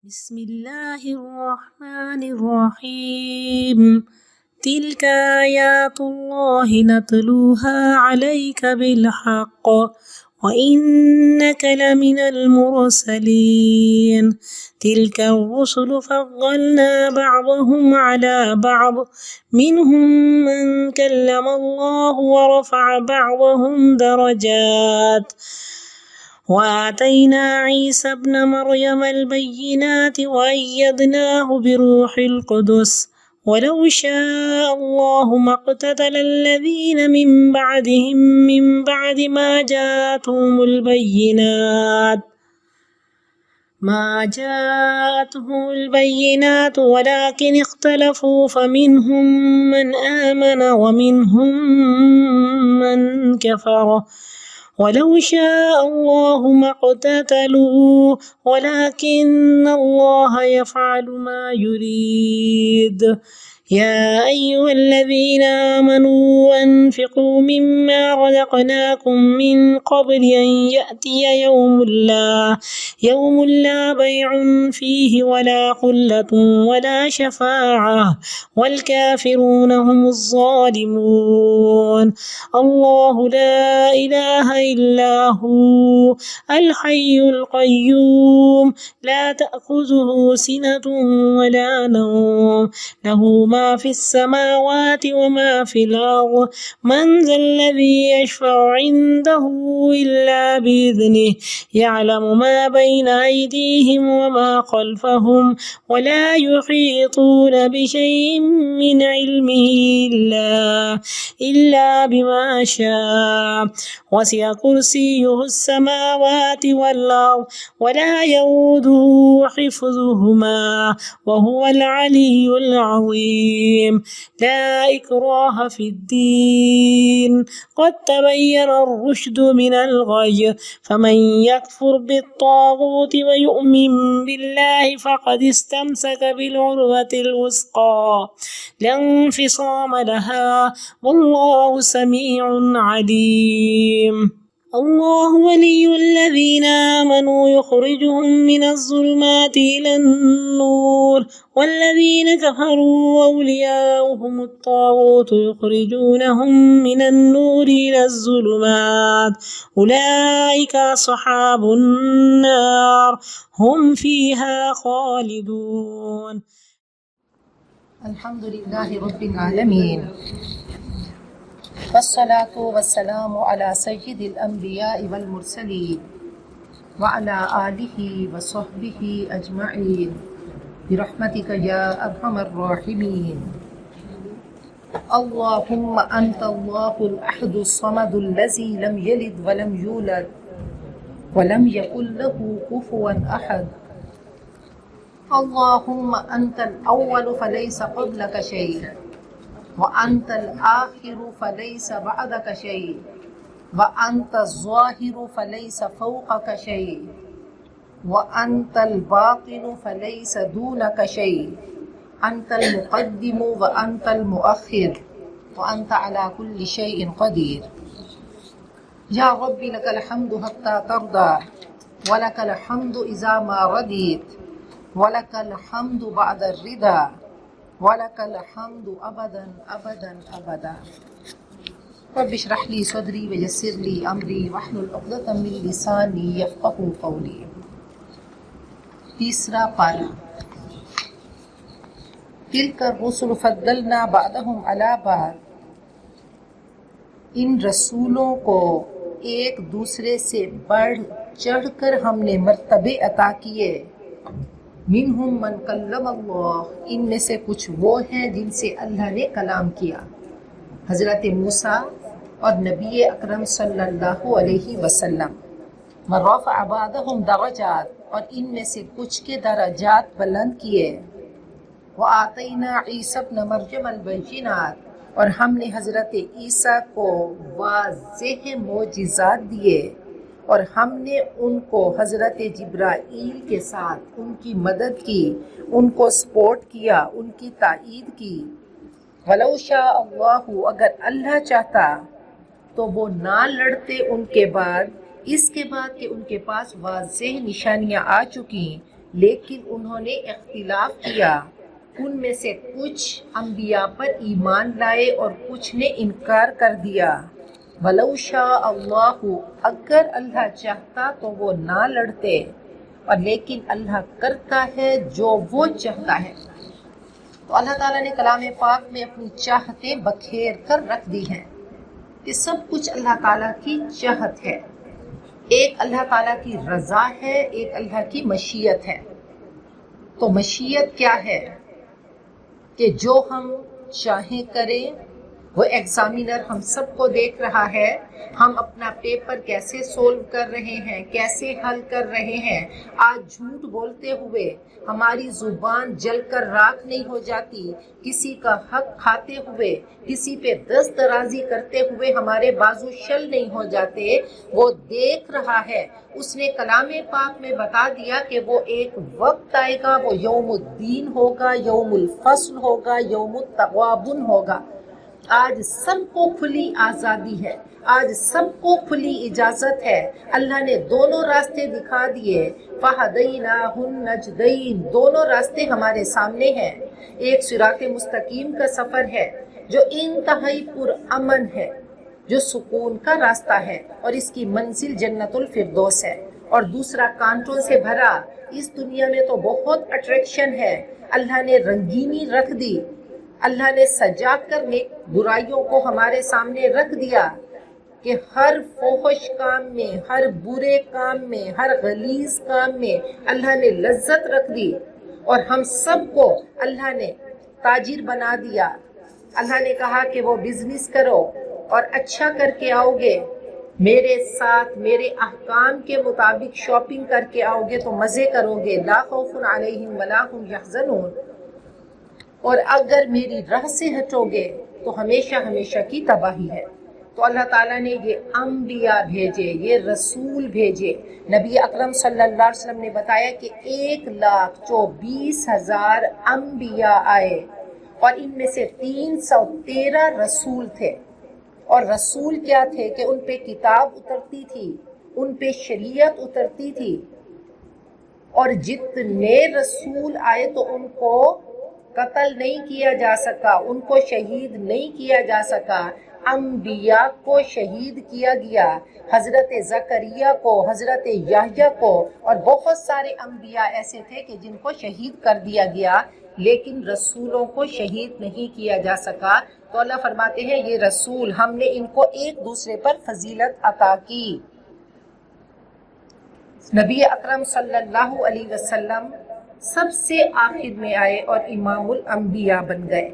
بسم الله الرحمن الرحيم تلك آيات الله نتلوها عليك بالحق وإنك لمن المرسلين تلك الرسل فضلنا بعضهم على بعض منهم من كلم الله ورفع بعضهم درجات وآتينا عيسى ابن مريم البينات وأيدناه بروح القدس ولو شاء الله ما اقتتل الذين من بعدهم من بعد ما جاءتهم البينات ولكن اختلفوا فمنهم من آمن ومنهم من كفر ولو شاء الله ما اقتتلوا ولكن الله يفعل ما يريد يا أيها الذين آمنوا أنفقوا مما رزقناكم من قبل أن يأتي يوم لا بيع فيه ولا خلة ولا شفاعة والكافرون هم الظالمون الله لا إله إلا هو الحي القيوم لا تأخذه سنة ولا نوم له ما في السماوات وما في الأرض من ذا الذي يشفع عنده إلا بإذنه يعلم ما بين أيديهم وما خلفهم ولا يحيطون بشيء من علمه إلا بما شاء وسع كرسيه السماوات والأرض ولا يؤوده حفظهما وهو العلي العظيم لا إكراه في الدين قد تبين الرشد من الغي فمن يكفر بالطاغوت ويؤمن بالله فقد استمسك بالعروة الوثقى لا انفصام لها والله سميع عليم الله ولي الذين آمنوا يخرجهم من الظلمات إلى النور والذين كفروا أولياؤهم الطاغوت يخرجونهم من النور إلى الظلمات أولئك أصحاب النار هم فيها خالدون الحمد لله رب العالمين والصلاة والسلام على سيد الأنبياء والمرسلين وعلى آله وصحبه أجمعين برحمتك يا أرحم الراحمين اللهم أنت الله الأحد الصمد الذي لم يلد ولم يولد ولم يكن له كفوا أحد اللهم أنت الأول فليس قبلك شيء وأنت الآخر فليس بعدك شيء وأنت الظاهر فليس فوقك شيء وأنت الباطن فليس دونك شيء أنت المقدم وأنت المؤخر وأنت على كل شيء قدير يا رب لك الحمد حتى ترضى ولك الحمد إذا ما رضيت ولك الحمد بعد الرضا ولك الحمد أبدا أبدا أبدا رب اشرح لي صدري ويسر لي أمري واحلل عقدة من لساني يفقهوا قولي تیسرا پارہ تلک الرسل فضلنا بعضهم على بعض ان رسولوں کو ایک دوسرے سے بڑھ چڑھ کر ہم نے مرتبے عطا کیے منہم من کلم اللہ ان میں سے کچھ وہ ہیں جن سے اللہ نے کلام کیا حضرت موسیٰ اور نبی اکرم صلی اللہ علیہ وسلم ورفع بعضهم درجات اور ان میں سے کچھ کے درجات بلند کیے وآتینا عیسی ابن مریم البینات اور ہم نے حضرت عیسیٰ کو واضح معجزات دیے اور ہم نے ان کو حضرت جبرائیل کے ساتھ ان کی مدد کی ان کو سپورٹ کیا ان کی تائید کی وَلَوْ شَاءَ اللَّهُ اگر اللہ چاہتا تو وہ نہ لڑتے ان کے بعد اس کے بعد کہ ان کے پاس واضح نشانیاں آ چکی لیکن انہوں نے اختلاف کیا، ان میں سے کچھ انبیاء پر ایمان لائے اور کچھ نے انکار کر دیا۔ وَلَوْ شَاءَ اللَّهُ، اگر اللہ چاہتا تو وہ نہ لڑتے، اور لیکن اللہ کرتا ہے جو وہ چاہتا ہے۔ تو اللہ تعالیٰ نے کلام پاک میں اپنی چاہتیں بکھیر کر رکھ دی ہیں کہ سب کچھ اللہ تعالیٰ کی چاہت ہے۔ ایک اللہ تعالیٰ کی رضا ہے، ایک اللہ کی مشیت ہے۔ تو مشیت کیا ہے؟ کہ جو ہم چاہیں کریں، وہ ایگزامینر ہم سب کو دیکھ رہا ہے، ہم اپنا پیپر کیسے سولو کر رہے ہیں، کیسے حل کر رہے ہیں۔ آج جھوٹ بولتے ہوئے ہماری زبان جل کر راکھ نہیں ہو جاتی، کسی کا حق کھاتے ہوئے، کسی پہ دست درازی کرتے ہوئے ہمارے بازو شل نہیں ہو جاتے، وہ دیکھ رہا ہے۔ اس نے کلام پاک میں بتا دیا کہ وہ ایک وقت آئے گا، وہ یوم الدین ہوگا، یوم الفصل ہوگا، یوم التغابن ہوگا۔ آج سب کو کھلی آزادی ہے، آج سب کو کھلی اجازت ہے۔ اللہ نے دونوں راستے دکھا دیے، فَهَدَيْنَاهُ النَّجْدَيْنِ، دونوں راستے ہمارے سامنے ہیں۔ ایک صراط مستقیم کا سفر ہے جو انتہائی پرامن ہے، جو سکون کا راستہ ہے، اور اس کی منزل جنت الفردوس ہے، اور دوسرا کانٹوں سے بھرا۔ اس دنیا میں تو بہت اٹریکشن ہے، اللہ نے رنگینی رکھ دی، اللہ نے سجا کر برائیوں کو ہمارے سامنے رکھ دیا کہ ہر فحش کام میں، ہر برے کام میں، ہر غلیظ کام میں اللہ نے لذت رکھ دی، اور ہم سب کو اللہ نے تاجر بنا دیا۔ اللہ نے کہا کہ وہ بزنس کرو اور اچھا کر کے آؤ گے، میرے ساتھ میرے احکام کے مطابق شاپنگ کر کے آؤ گے تو مزے کرو گے، لا خوف علیہم ولا هم یحزنون، اور اگر میری راہ سے ہٹو گے تو ہمیشہ ہمیشہ کی تباہی ہے۔ تو اللہ تعالیٰ نے یہ انبیاء بھیجے، یہ رسول بھیجے۔ نبی اکرم صلی اللہ علیہ وسلم نے بتایا کہ 1,24,000 انبیاء آئے، اور ان میں سے 313 رسول تھے۔ اور رسول کیا تھے کہ ان پہ کتاب اترتی تھی، ان پہ شریعت اترتی تھی، اور جتنے رسول آئے تو ان کو قتل نہیں کیا جا سکا، ان کو شہید نہیں کیا جا سکا، انبیاء کو شہید کیا گیا، حضرت زکریا کو، حضرت یحییٰ کو، اور بہت سارے انبیاء ایسے تھے کہ جن کو شہید کر دیا گیا، لیکن رسولوں کو شہید نہیں کیا جا سکا۔ تو اللہ فرماتے ہیں یہ رسول ہم نے ان کو ایک دوسرے پر فضیلت عطا کی۔ نبی اکرم صلی اللہ علیہ وسلم سب سے آخر میں آئے اور امام الانبیاء بن گئے۔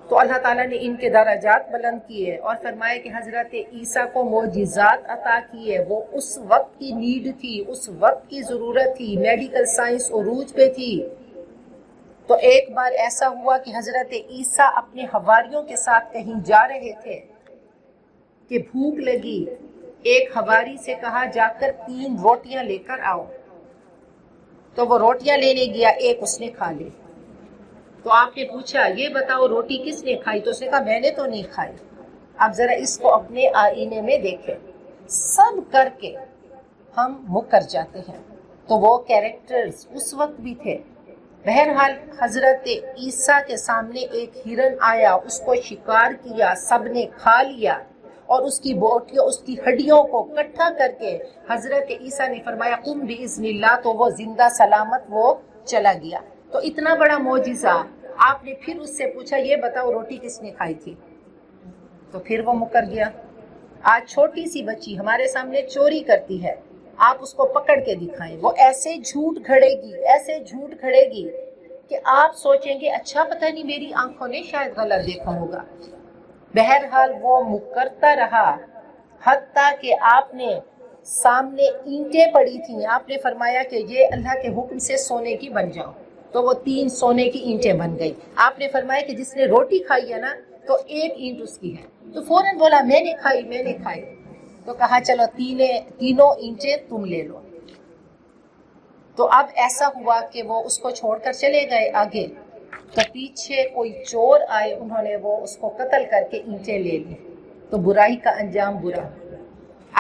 تو اللہ تعالیٰ نے ان کے درجات بلند کیے اور فرمایا کہ حضرت عیسیٰ کو معجزات عطا کیے، وہ اس وقت کی نیڈ تھی، اس وقت کی ضرورت تھی، میڈیکل سائنس عروج پہ تھی۔ تو ایک بار ایسا ہوا کہ حضرت عیسیٰ اپنے حواریوں کے ساتھ کہیں جا رہے تھے کہ بھوک لگی، ایک حواری سے کہا جا کر 3 روٹیاں لے کر آؤ، تو وہ روٹیاں لینے گیا، ایک اس نے کھا لی۔ تو آپ نے پوچھا یہ بتاؤ روٹی کس نے کھائی؟ تو اس نے کہا میں نے تو نہیں کھائی۔ اب ذرا اس کو اپنے آئینے میں دیکھیں، سب کر کے ہم مکر جاتے ہیں۔ تو وہ کیریکٹرز اس وقت بھی تھے۔ بہرحال حضرت عیسیٰ کے سامنے ایک ہرن آیا، اس کو شکار کیا، سب نے کھا لیا، اور اس کی بوٹیوں، اس کی ہڈیوں کو اکٹھا کر کے حضرت عیسیٰ نے فرمایا قم بإذن اللہ، تو وہ زندہ سلامت وہ چلا گیا۔ تو اتنا بڑا معجزہ۔ آپ نے پھر اس سے پوچھا یہ بتاؤ روٹی کس نے کھائی تھی؟ تو پھر وہ مکر گیا۔ آج چھوٹی سی بچی ہمارے سامنے چوری کرتی ہے، آپ اس کو پکڑ کے دکھائیں، وہ ایسے جھوٹ گھڑے گی، ایسے جھوٹ گھڑے گی کہ آپ سوچیں گے اچھا پتہ نہیں میری آنکھوں نے شاید غلط دیکھا ہوگا۔ بہرحال وہ مکرتا رہا، حتیٰ کہ آپ نے سامنے اینٹیں پڑی تھیں، آپ نے فرمایا کہ یہ اللہ کے حکم سے سونے کی بن جاؤ، تو وہ 3 سونے کی اینٹیں بن گئی۔ آپ نے فرمایا کہ جس نے روٹی کھائی ہے نا تو 1 اینٹ اس کی ہے، تو فوراً بولا میں نے کھائی، میں نے کھائی۔ تو کہا چلو تینوں اینٹیں تم لے لو۔ تو اب ایسا ہوا کہ وہ اس کو چھوڑ کر چلے گئے آگے، تو پیچھے کوئی چور آئے، انہوں نے وہ اس کو قتل کر کے اینٹیں لے لی۔ تو برائی کا انجام برا۔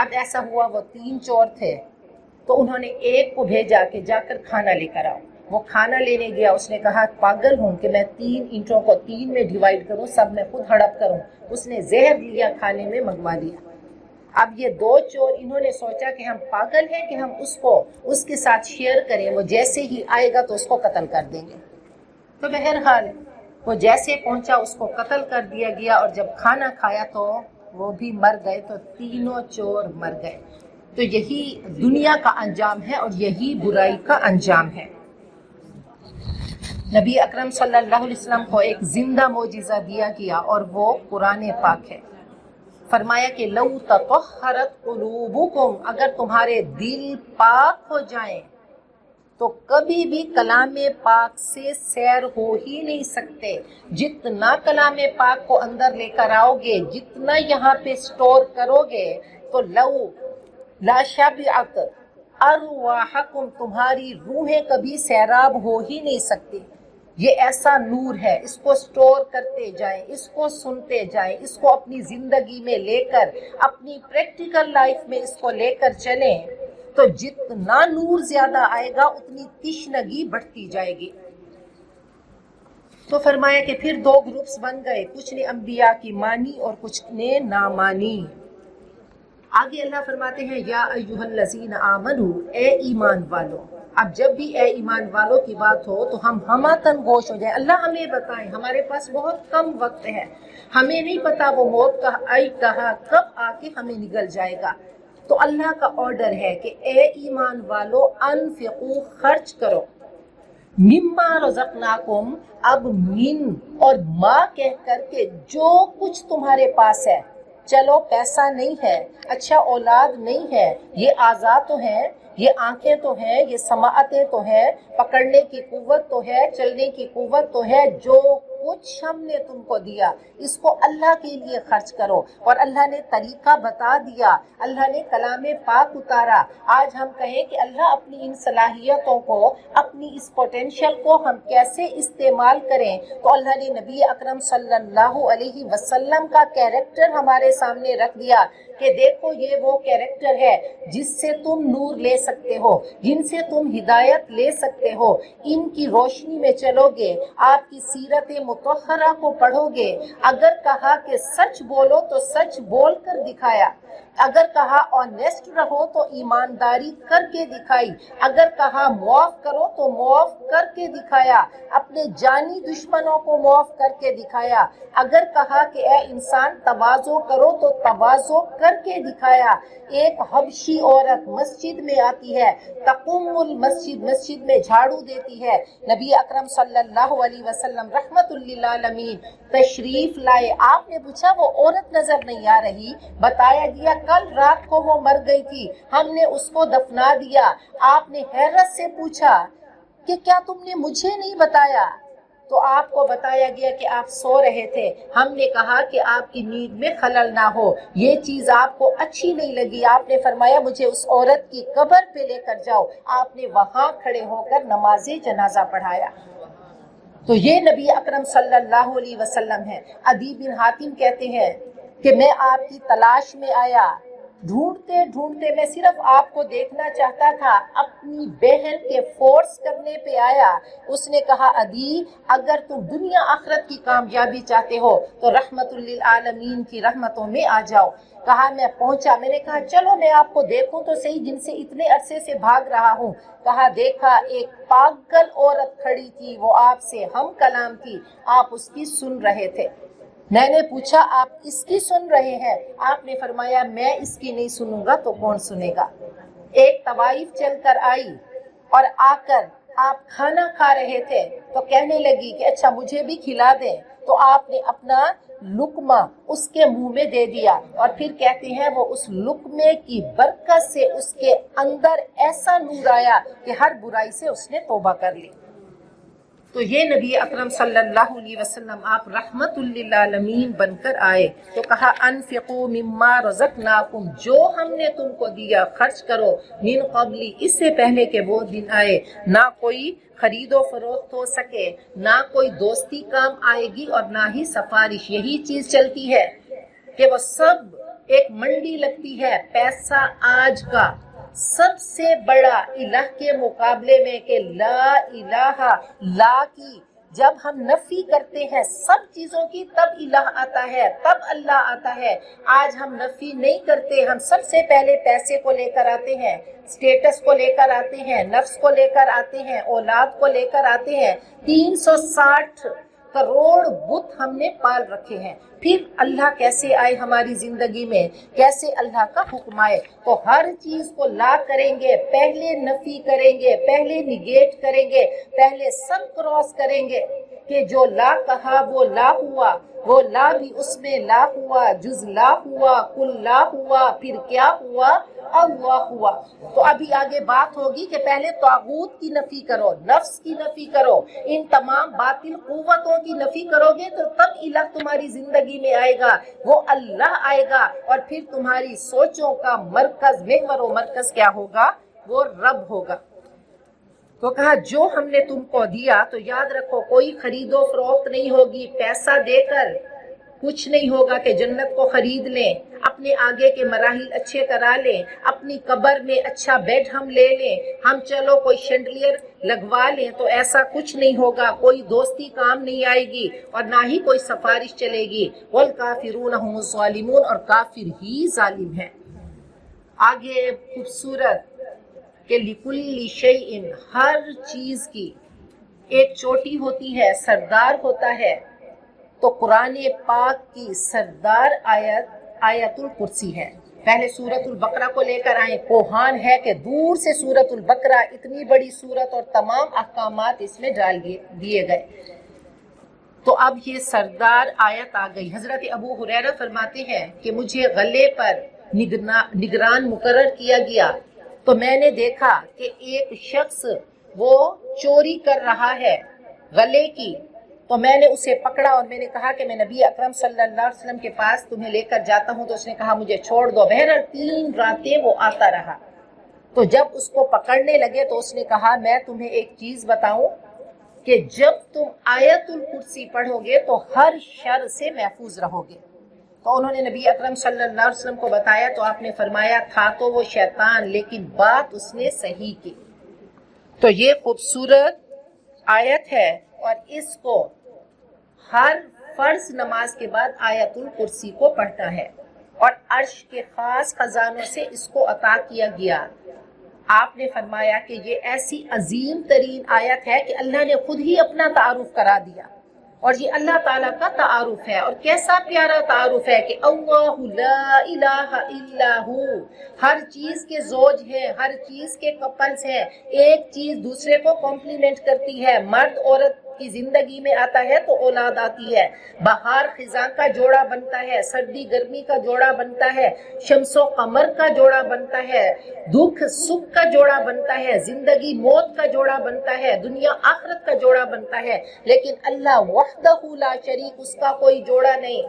اب ایسا ہوا وہ 3 چور تھے، تو انہوں نے ایک کو بھیجا کہ جا کر کھانا لے کر آؤ. وہ کھانا لینے گیا. اس نے کہا پاگل ہوں کہ میں 3 اینٹوں کو 3 میں ڈیوائیڈ کروں, سب میں خود ہڑپ کروں. اس نے زہر لیا, کھانے میں منگوا لیا. اب یہ 2 چور انہوں نے سوچا کہ ہم پاگل ہیں کہ ہم اس کے ساتھ شیئر کریں, وہ جیسے ہی آئے گا تو اس کو قتل کر دیں گے. تو بہرحال وہ جیسے پہنچا اس کو قتل کر دیا گیا, اور جب کھانا کھایا تو وہ بھی مر گئے, تو تینوں چور مر گئے. تو یہی دنیا کا انجام ہے اور یہی برائی کا انجام ہے. نبی اکرم صلی اللہ علیہ وسلم کو ایک زندہ معجزہ دیا گیا اور وہ قرآن پاک ہے. فرمایا کہ لو تطہرت قلوبکم, اگر تمہارے دل پاک ہو جائیں تو کبھی بھی کلام پاک سے سیر ہو ہی نہیں سکتے. جتنا کلام پاک کو اندر لے کر آؤ گے, جتنا یہاں پہ سٹور کرو گے, تو لو لا شبعت ارواحکم, تمہاری روحیں کبھی سیراب ہو ہی نہیں سکتی. یہ ایسا نور ہے, اس کو سٹور کرتے جائیں, اس کو سنتے جائیں, اس کو اپنی زندگی میں لے کر, اپنی پریکٹیکل لائف میں اس کو لے کر چلیں, تو جتنا نور زیادہ آئے گا اتنی تشنگی بڑھتی جائے گی. تو فرمایا کہ پھر 2 گروپس بن گئے, کچھ نے انبیاء کی مانی اور کچھ نے نہ مانی. آگے اللہ فرماتے ہیں یا ایھا الذین آمنو, اے ایمان والو. اب جب بھی اے ایمان والوں کی بات ہو تو ہم ہماتن گوش ہو جائیں. اللہ ہمیں بتائیں, ہمارے پاس بہت کم وقت ہے, ہمیں نہیں پتا وہ موت کا کہا کب آ کے ہمیں نگل جائے گا. تو اللہ کا آرڈر ہے کہ اے ایمان والو انفقو, خرچ کرو, مما رزقناکم, اب من اور ما کہہ کر کے جو کچھ تمہارے پاس ہے. چلو پیسہ نہیں ہے, اچھا اولاد نہیں ہے, یہ اعضاء تو ہیں, یہ آنکھیں تو ہیں, یہ سماعتیں تو ہیں, پکڑنے کی قوت تو ہے, چلنے کی قوت تو ہے, جو کچھ ہم نے تم کو دیا اس کو اللہ کے لیے خرچ کرو. اور اللہ نے طریقہ بتا دیا, اللہ نے کلام پاک اتارا. آج ہم کہیں کہ اللہ اپنی ان صلاحیتوں کو, اپنی اس پوٹینشیل کو ہم کیسے استعمال کریں, تو اللہ نے نبی اکرم صلی اللہ علیہ وسلم کا کیریکٹر ہمارے سامنے رکھ دیا کہ دیکھو یہ وہ کیریکٹر ہے جس سے تم نور لے سکتے ہو, جن سے تم ہدایت لے سکتے ہو. ان کی روشنی میں چلو گے, آپ کی سیرت مطہرہ کو پڑھو گے. اگر کہا کہ سچ بولو تو سچ بول کر دکھایا, اگر کہا آنیسٹ رہو تو ایمانداری کر کے دکھائی, اگر کہا معاف کرو تو معاف کر کے دکھایا, اپنے جانی دشمنوں کو معاف کر کے دکھایا, اگر کہا کہ اے انسان تواضع کرو تو تواضع کر کے دکھایا. ایک حبشی عورت مسجد میں آتی ہے, تقوم المسجد, مسجد میں جھاڑو دیتی ہے. نبی اکرم صلی اللہ علیہ وسلم رحمت للعالمین تشریف لائے. آپ نے پوچھا وہ عورت نظر نہیں آ رہی؟ بتایا گیا کل رات کو وہ مر گئی تھی, ہم نے اس کو دفنا دیا. آپ نے حیرت سے پوچھا کہ کیا تم نے مجھے نہیں بتایا؟ تو آپ کو بتایا گیا کہ آپ سو رہے تھے. ہم نے کہا کہ آپ کی نیند میں خلل نہ ہو, یہ چیز آپ کو اچھی نہیں لگی. آپ نے فرمایا مجھے اس عورت کی قبر پہ لے کر جاؤ. آپ نے وہاں کھڑے ہو کر نماز جنازہ پڑھایا. تو یہ نبی اکرم صلی اللہ علیہ وسلم ہے. عدی بن حاتم کہتے ہیں کہ میں آپ کی تلاش میں آیا, ڈھونڈتے ڈھونڈتے میں صرف آپ کو دیکھنا چاہتا تھا, اپنی بہن کے فورس کرنے پہ آیا. اس نے کہا عدی اگر تم دنیا آخرت کی کامیابی چاہتے ہو تو رحمت للعالمین کی رحمتوں میں آ جاؤ. کہا میں پہنچا, میں نے کہا چلو میں آپ کو دیکھوں تو صحیح جن سے اتنے عرصے سے بھاگ رہا ہوں. کہا دیکھا ایک پاگل عورت کھڑی تھی, وہ آپ سے ہم کلام تھی, آپ اس کی سن رہے تھے. میں نے پوچھا آپ اس کی سن رہے ہیں؟ آپ نے فرمایا میں اس کی نہیں سنوں گا تو کون سنے گا. ایک طوائف چل کر آئی اور آ کر آپ کھانا کھا رہے تھے تو کہنے لگی کہ اچھا مجھے بھی کھلا دیں. تو آپ نے اپنا لقمہ اس کے منہ میں دے دیا, اور پھر کہتے ہیں وہ اس لقمے کی برکت سے اس کے اندر ایسا نور آیا کہ ہر برائی سے اس نے توبہ کر لی. تو یہ نبی اکرم صلی اللہ علیہ وسلم آپ رحمت للعالمین بن کر آئے. تو کہا انفقوا مما رزقناکم, جو ہم نے تم کو دیا خرچ کرو, من قبلی, اس سے پہلے کہ وہ دن آئے نہ کوئی خرید و فروخت ہو سکے, نہ کوئی دوستی کام آئے گی اور نہ ہی سفارش. یہی چیز چلتی ہے کہ وہ سب ایک منڈی لگتی ہے پیسہ آج کا, سب سے بڑا الہ کے مقابلے میں کہ لا الہ، لا کی جب ہم نفی کرتے ہیں سب چیزوں کی تب الہ آتا ہے، تب اللہ آتا ہے۔ آج ہم نفی نہیں کرتے، ہم سب سے پہلے پیسے کو لے کر آتے ہیں، سٹیٹس کو لے کر آتے ہیں، نفس کو لے کر آتے ہیں، اولاد کو لے کر آتے ہیں۔ 360 کروڑ بت ہم نے پال رکھے ہیں، پھر اللہ کیسے آئے ہماری زندگی میں، کیسے اللہ کا حکم آئے؟ تو ہر چیز کو لا کریں گے، پہلے نفی کریں گے، پہلے نگیٹ کریں گے، پہلے سب کراس کریں گے کہ جو لا کہا وہ لا ہوا، وہ لا بھی اس میں لا ہوا، جز لا ہوا، کل لا ہوا، پھر کیا ہوا؟ اللہ ہوا۔ تو ابھی آگے بات ہوگی کہ پہلے طاغوت کی نفی کرو، نفس کی نفی کرو، ان تمام باطل قوتوں کی نفی کرو گے تو تب الہ تمہاری زندگی میں آئے گا، وہ اللہ آئے گا، اور پھر تمہاری سوچوں کا مرکز، محور و مرکز کیا ہوگا؟ وہ رب ہوگا۔ تو کہا جو ہم نے تم کو دیا، تو یاد رکھو کوئی خرید و فروخت نہیں ہوگی، پیسہ دے کر کچھ نہیں ہوگا کہ جنت کو خرید لیں، اپنے آگے کے مراحل اچھے کرا لیں، اپنی قبر میں اچھا بیڈ ہم لے لیں، ہم چلو کوئی شینڈلیئر لگوا لیں، تو ایسا کچھ نہیں ہوگا، کوئی دوستی کام نہیں آئے گی اور نہ ہی کوئی سفارش چلے گی۔ والکافرون هم الظالمون، اور کافر ہی ظالم ہیں۔ آگے خوبصورت کہ لکل شیء، ہر چیز کی ایک چوٹی ہوتی ہے، سردار ہوتا ہے، تو قرآن پاک کی سردار آیت الکرسی ہے۔ پہلے سورۃ البقرہ کو لے کر آئیں، کوہان ہے کہ دور سے سورۃ البقرہ اتنی بڑی سورت اور تمام احکامات اس میں ڈال دیے گئے، تو اب یہ سردار آیت آ گئی۔ حضرت ابو ہریرہ فرماتے ہیں کہ مجھے غلے پر نگران مقرر کیا گیا، تو میں نے دیکھا کہ ایک شخص وہ چوری کر رہا ہے غلے کی، تو میں نے اسے پکڑا اور میں نے کہا کہ میں نبی اکرم صلی اللہ علیہ وسلم کے پاس تمہیں لے کر جاتا ہوں، تو اس نے کہا مجھے چھوڑ دو۔ بہرحال 3 راتیں وہ آتا رہا، تو جب اس کو پکڑنے لگے تو اس نے کہا میں تمہیں ایک چیز بتاؤں کہ جب تم آیت الکرسی پڑھو گے تو ہر شر سے محفوظ رہو گے۔ تو انہوں نے نبی اکرم صلی اللہ علیہ وسلم کو بتایا، تو آپ نے فرمایا تھا تو وہ شیطان، لیکن بات اس نے صحیح کی۔ تو یہ خوبصورت آیت ہے، اور اس کو ہر فرض نماز کے بعد آیت الکرسی کو پڑھنا ہے، اور عرش کے خاص خزانوں سے اس کو عطا کیا گیا۔ آپ نے فرمایا کہ یہ ایسی عظیم ترین آیت ہے کہ اللہ نے خود ہی اپنا تعارف کرا دیا، اور یہ اللہ تعالیٰ کا تعارف ہے، اور کیسا پیارا تعارف ہے کہ اللہ لا الہ الا ہو، ہر چیز کے زوج ہیں، ہر چیز کے کپلز ہیں، ایک چیز دوسرے کو کمپلیمنٹ کرتی ہے۔ مرد عورت کی زندگی میں آتا ہے تو اولاد آتی ہے، بہار خزاں کا جوڑا بنتا ہے، سردی گرمی کا جوڑا بنتا ہے، شمس و قمر کا جوڑا بنتا ہے، دکھ سکھ کا جوڑا بنتا ہے، زندگی موت کا جوڑا بنتا ہے، دنیا آخرت کا جوڑا بنتا ہے، لیکن اللہ وحدہ لا شریک، اس کا کوئی جوڑا نہیں،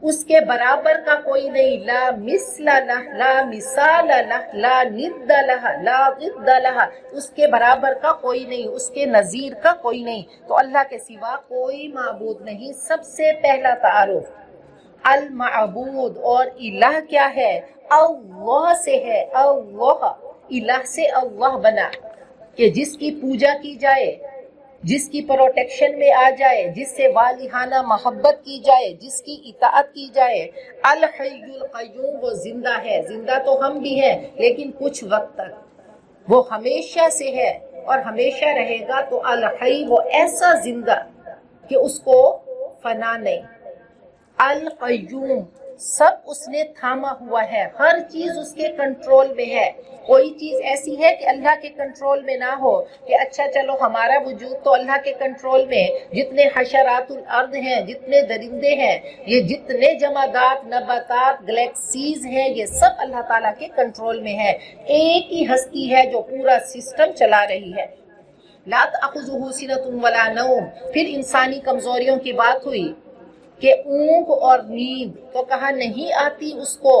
اس کے برابر کا کوئی نہیں، لا مثل لہ، لا مثال لہ، لا ند لہ، لا ضد لہ، اس کے برابر کا کوئی نہیں، اس کے نظیر کا کوئی نہیں۔ تو اللہ کے سوا کوئی معبود نہیں۔ سب سے پہلا تعارف المعبود، اور الہ کیا ہے؟ اللہ سے ہے، اللہ، الہ سے اللہ بنا، کہ جس کی پوجا کی جائے، جس کی پروٹیکشن میں آ جائے، جس سے والہانہ محبت کی جائے، جس کی اطاعت کی جائے۔ الحی القیوم، وہ زندہ ہے، زندہ تو ہم بھی ہیں لیکن کچھ وقت تک، وہ ہمیشہ سے ہے اور ہمیشہ رہے گا۔ تو الحی، وہ ایسا زندہ کہ اس کو فنا نہیں۔ القیوم، سب اس نے تھاما ہوا ہے، ہر چیز اس کے کنٹرول میں ہے۔ کوئی چیز ایسی ہے کہ اللہ کے کنٹرول میں نہ ہو کہ اچھا چلو ہمارا وجود تو اللہ کے کنٹرول میں، جتنے حشرات الارض ہیں، جتنے درندے ہیں، یہ جتنے جمادات، نباتات، گلیکسیز ہیں، یہ سب اللہ تعالیٰ کے کنٹرول میں ہے۔ ایک ہی ہستی ہے جو پورا سسٹم چلا رہی ہے۔ لا تأخذہ سنۃ ولا نوم، پھر انسانی کمزوریوں کی بات ہوئی کہ اونگ اور نیند، تو کہا نہیں آتی اس کو،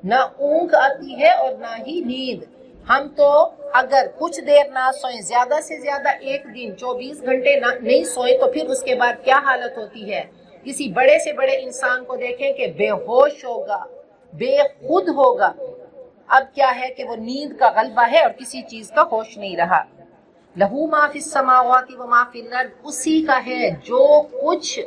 نہ اونگ آتی ہے اور نہ ہی نیند۔ ہم تو اگر کچھ دیر نہ سوئیں، زیادہ سے زیادہ ایک دن 24 گھنٹے نہیں سوئیں، تو پھر اس کے بعد کیا حالت ہوتی ہے۔ کسی بڑے سے بڑے انسان کو دیکھیں کہ بے ہوش ہوگا، بے خود ہوگا، اب کیا ہے کہ وہ نیند کا غلبہ ہے اور کسی چیز کا ہوش نہیں رہا. لہو ما فی السماوات و ما فی الارض، اسی کا ہے جو کچھ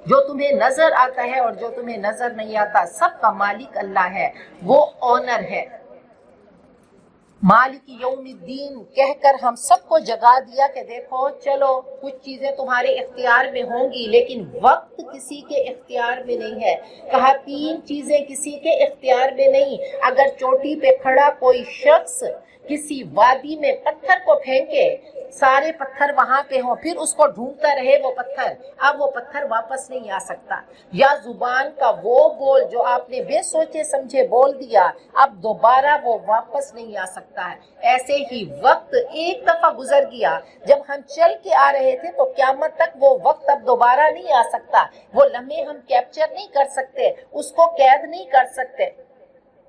جو تمہیں نظر آتا ہے اور جو تمہیں نظر نہیں آتا، سب کا مالک اللہ ہے، وہ آنر ہے. مالک یوم الدین کہہ کر ہم سب کو جگا دیا کہ دیکھو چلو کچھ چیزیں تمہارے اختیار میں ہوں گی لیکن وقت کسی کے اختیار میں نہیں ہے. کہا 3 چیزیں کسی کے اختیار میں نہیں. اگر چوٹی پہ کھڑا کوئی شخص کسی وادی میں پتھر کو پھینکے، سارے پتھر وہاں پہ ہوں، پھر اس کو ڈھونڈتا رہے وہ پتھر، اب وہ پتھر واپس نہیں آ سکتا. یا زبان کا وہ بول جو آپ نے بے سوچے سمجھے بول دیا، اب دوبارہ وہ واپس نہیں آ سکتا ہے. ایسے ہی وقت ایک دفعہ گزر گیا، جب ہم چل کے آ رہے تھے تو قیامت تک وہ وقت اب دوبارہ نہیں آ سکتا. وہ لمحے ہم کیپچر نہیں کر سکتے، اس کو قید نہیں کر سکتے.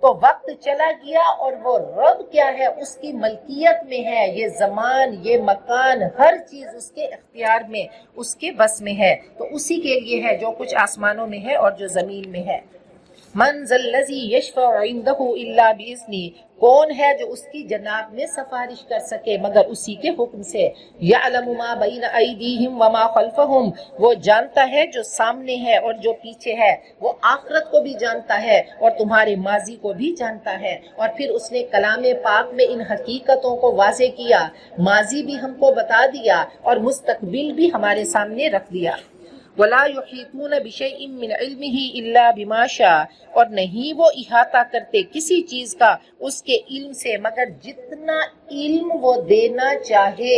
تو وقت چلا گیا اور وہ رب کیا ہے، اس کی ملکیت میں ہے. یہ زمان، یہ مکان، ہر چیز اس کے اختیار میں، اس کے بس میں ہے. تو اسی کے لیے ہے جو کچھ آسمانوں میں ہے اور جو زمین میں ہے. من ذا الذی یشفع عندہ الا باذنہ، کون ہے جو اس کی جناب میں سفارش کر سکے مگر اسی کے حکم سے. یعلم ما بین ایدیہم وما خلفہم، وہ جانتا ہے جو سامنے ہے اور جو پیچھے ہے. وہ آخرت کو بھی جانتا ہے اور تمہارے ماضی کو بھی جانتا ہے. اور پھر اس نے کلام پاک میں ان حقیقتوں کو واضح کیا، ماضی بھی ہم کو بتا دیا اور مستقبل بھی ہمارے سامنے رکھ دیا. وَلَا يُحِيطُونَ بِشَيْءٍ مِّنْ عِلْمِهِ إِلَّا بِمَا شَاءَ، اور نہیں وہ احاطہ کرتے کسی چیز کا اس کے علم سے مگر جتنا علم وہ دینا چاہے.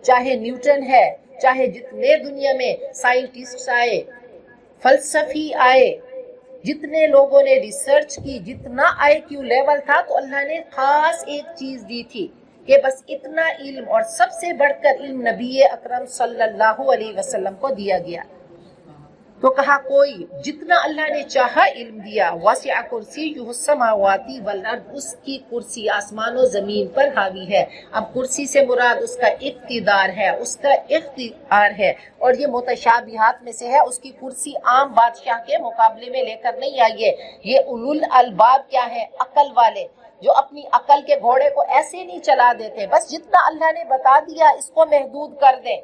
چاہے نیوٹن ہے، چاہے جتنے دنیا میں سائنٹسٹ آئے، فلسفی آئے، جتنے لوگوں نے ریسرچ کی، جتنا آئی کیو لیول تھا، تو اللہ نے خاص ایک چیز دی تھی کہ بس اتنا علم، اور سب سے بڑھ کر علم نبی اکرم صلی اللہ علیہ وسلم کو دیا گیا. تو کہا کوئی جتنا اللہ نے چاہا علم دیا. واسع کرسیہ السماوات والارض، اس کی کرسی آسمان و زمین پر حاوی ہے. اب کرسی سے مراد اس کا اقتدار ہے، اس کا اختیار ہے، اور یہ متشابہات میں سے ہے. اس کی کرسی عام بادشاہ کے مقابلے میں لے کر نہیں آئیے. یہ اولو الالباب کیا ہے؟ عقل والے، جو اپنی عقل کے گھوڑے کو ایسے نہیں چلا دیتے، بس جتنا اللہ نے بتا دیا اس کو محدود کر دیں.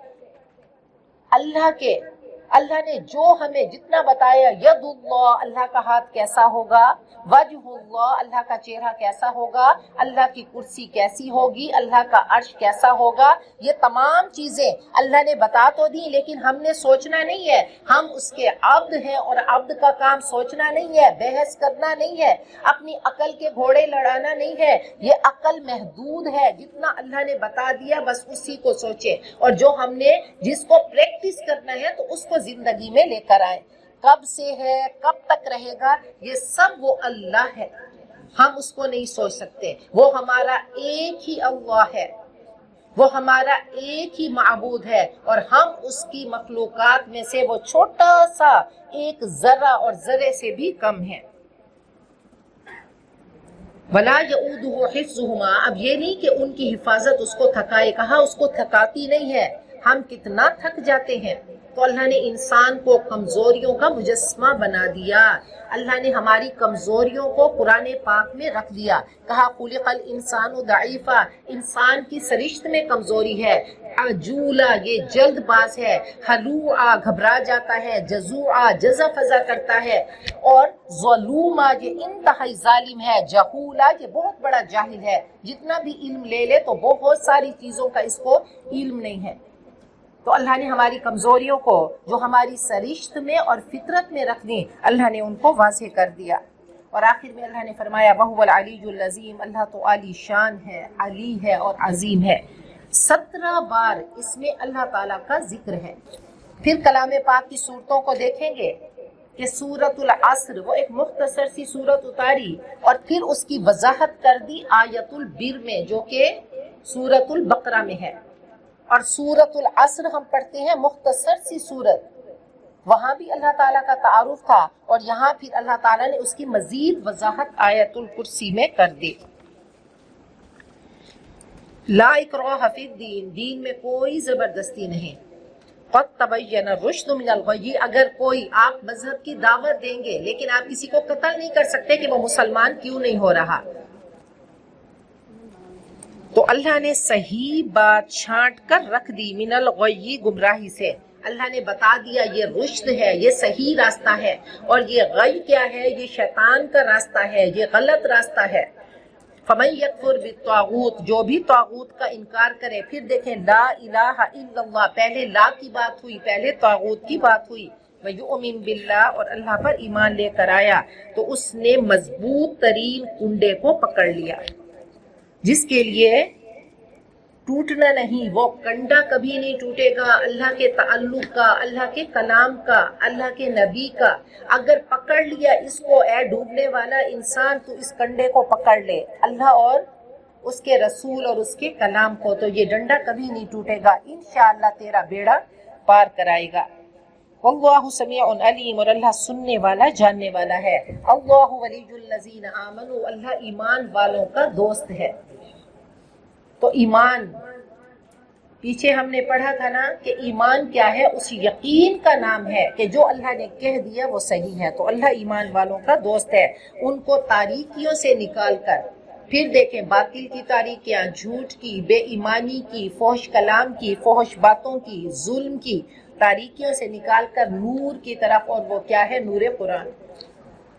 اللہ نے جو ہمیں جتنا بتایا، ید اللہ، اللہ کا ہاتھ کیسا ہوگا، وجہ اللہ، اللہ کا چہرہ کیسا ہوگا، اللہ کی کرسی کیسی ہوگی، اللہ کا عرش کیسا ہوگا، یہ تمام چیزیں اللہ نے بتا تو دی، لیکن ہم نے سوچنا نہیں ہے. ہم اس کے عبد ہیں اور عبد کا کام سوچنا نہیں ہے، بحث کرنا نہیں ہے، اپنی عقل کے گھوڑے لڑانا نہیں ہے. یہ عقل محدود ہے، جتنا اللہ نے بتا دیا بس اسی کو سوچے، اور جو ہم نے جس کو پریکٹس کرنا ہے تو اس کو زندگی میں لے کر آئے. کب سے ہے، کب تک رہے گا، یہ سب وہ اللہ ہے، ہم اس کو نہیں سوچ سکتے. وہ ہمارا ایک ہی اللہ ہے، وہ ہمارا ایک ہی معبود ہے، اور ہم اس کی مخلوقات میں سے وہ چھوٹا سا ایک ذرہ اور ذرے سے بھی کم ہے. وَلَا يَؤُودُهُ حِفْظُهُمَا، اب یہ نہیں کہ ان کی حفاظت اس کو تھکائے، کہا اس کو تھکاتی نہیں ہے. ہم کتنا تھک جاتے ہیں. تو اللہ نے انسان کو کمزوریوں کا مجسمہ بنا دیا. اللہ نے ہماری کمزوریوں کو قرآن پاک میں رکھ دیا. کہا خلق الانسان ضعیفا، انسان کی سرشت میں کمزوری ہے. عجولا، یہ جلد باز ہے. حلوعا، گھبرا جاتا ہے. جزوعا، جزع فزع کرتا ہے. اور ظلوما، یہ انتہائی ظالم ہے. جہولا، یہ بہت بڑا جاہل ہے. جتنا بھی علم لے لے تو بہت ساری چیزوں کا اس کو علم نہیں ہے. تو اللہ نے ہماری کمزوریوں کو جو ہماری سرشت میں اور فطرت میں رکھ دی، اللہ نے ان کو واضح کر دیا. اور آخر میں اللہ نے فرمایا وَهُوَ الْعَلِيُّ الْعَظِيمُ، اللہ تو عالی شان ہے، علی ہے اور عظیم ہے. 17 بار اس میں اللہ تعالیٰ کا ذکر ہے. پھر کلام پاک کی صورتوں کو دیکھیں گے کہ سورۃ العصر، وہ ایک مختصر سی سورت اتاری اور پھر اس کی وضاحت کر دی آیت البر میں، جو کہ سورۃ البقرہ میں ہے. اور سورۃ العصر ہم پڑھتے ہیں مختصر سی سورت، وہاں بھی اللہ تعالیٰ کا تعارف تھا، اور یہاں پھر اللہ تعالیٰ نے اس کی مزید وضاحت آیت الکرسی میں کر دی. لا اکراہ فی الدین، دین میں کوئی زبردستی نہیں. قد تبین الرشد من الغی، اگر کوئی آپ مذہب کی دعوت دیں گے لیکن آپ کسی کو قتل نہیں کر سکتے کہ وہ مسلمان کیوں نہیں ہو رہا. تو اللہ نے صحیح بات چھانٹ کر رکھ دی، من الغی گمراہی سے، اللہ نے بتا دیا یہ رشد ہے، یہ صحیح راستہ ہے، اور یہ غی کیا ہے، یہ شیطان کا راستہ ہے، یہ غلط راستہ ہے۔ فمن یکفر بالطاغوت، جو بھی طاغوت کا انکار کرے، پھر دیکھیں لا الہ الا اللہ، پہلے لا کی بات ہوئی، پہلے طاغوت کی بات ہوئی، ویؤمن باللہ، اور اللہ پر ایمان لے کر آیا، تو اس نے مضبوط ترین کنڈے کو پکڑ لیا جس کے لیے ٹوٹنا نہیں، وہ کنڈا کبھی نہیں ٹوٹے گا اللہ کے تعلق کا، اللہ کے کلام کا، اللہ کے نبی کا۔ اگر پکڑ لیا اس کو اے ڈوبنے والا انسان، تو اس کنڈے کو پکڑ لے، اللہ اور اس کے رسول اور اس کے کلام کو، تو یہ ڈنڈا کبھی نہیں ٹوٹے گا، انشاءاللہ تیرا بیڑا پار کرائے گا۔ واللہ سمیع علیم، اور اللہ سننے والا جاننے والا ہے۔ اللہ ولی الذین آمنوا، اللہ ایمان والوں کا دوست ہے۔ تو ایمان، پیچھے ہم نے پڑھا تھا نا کہ ایمان کیا ہے، اس یقین کا نام ہے کہ جو اللہ نے کہہ دیا وہ صحیح ہے، تو اللہ ایمان والوں کا دوست ہے، ان کو تاریکیوں سے نکال کر، پھر دیکھیں باطل کی تاریکیاں، جھوٹ کی، بے ایمانی کی، فحش کلام کی، فحش باتوں کی، ظلم کی تاریکیوں سے نکال کر نور کی طرف، اور وہ کیا ہے، نور قرآن،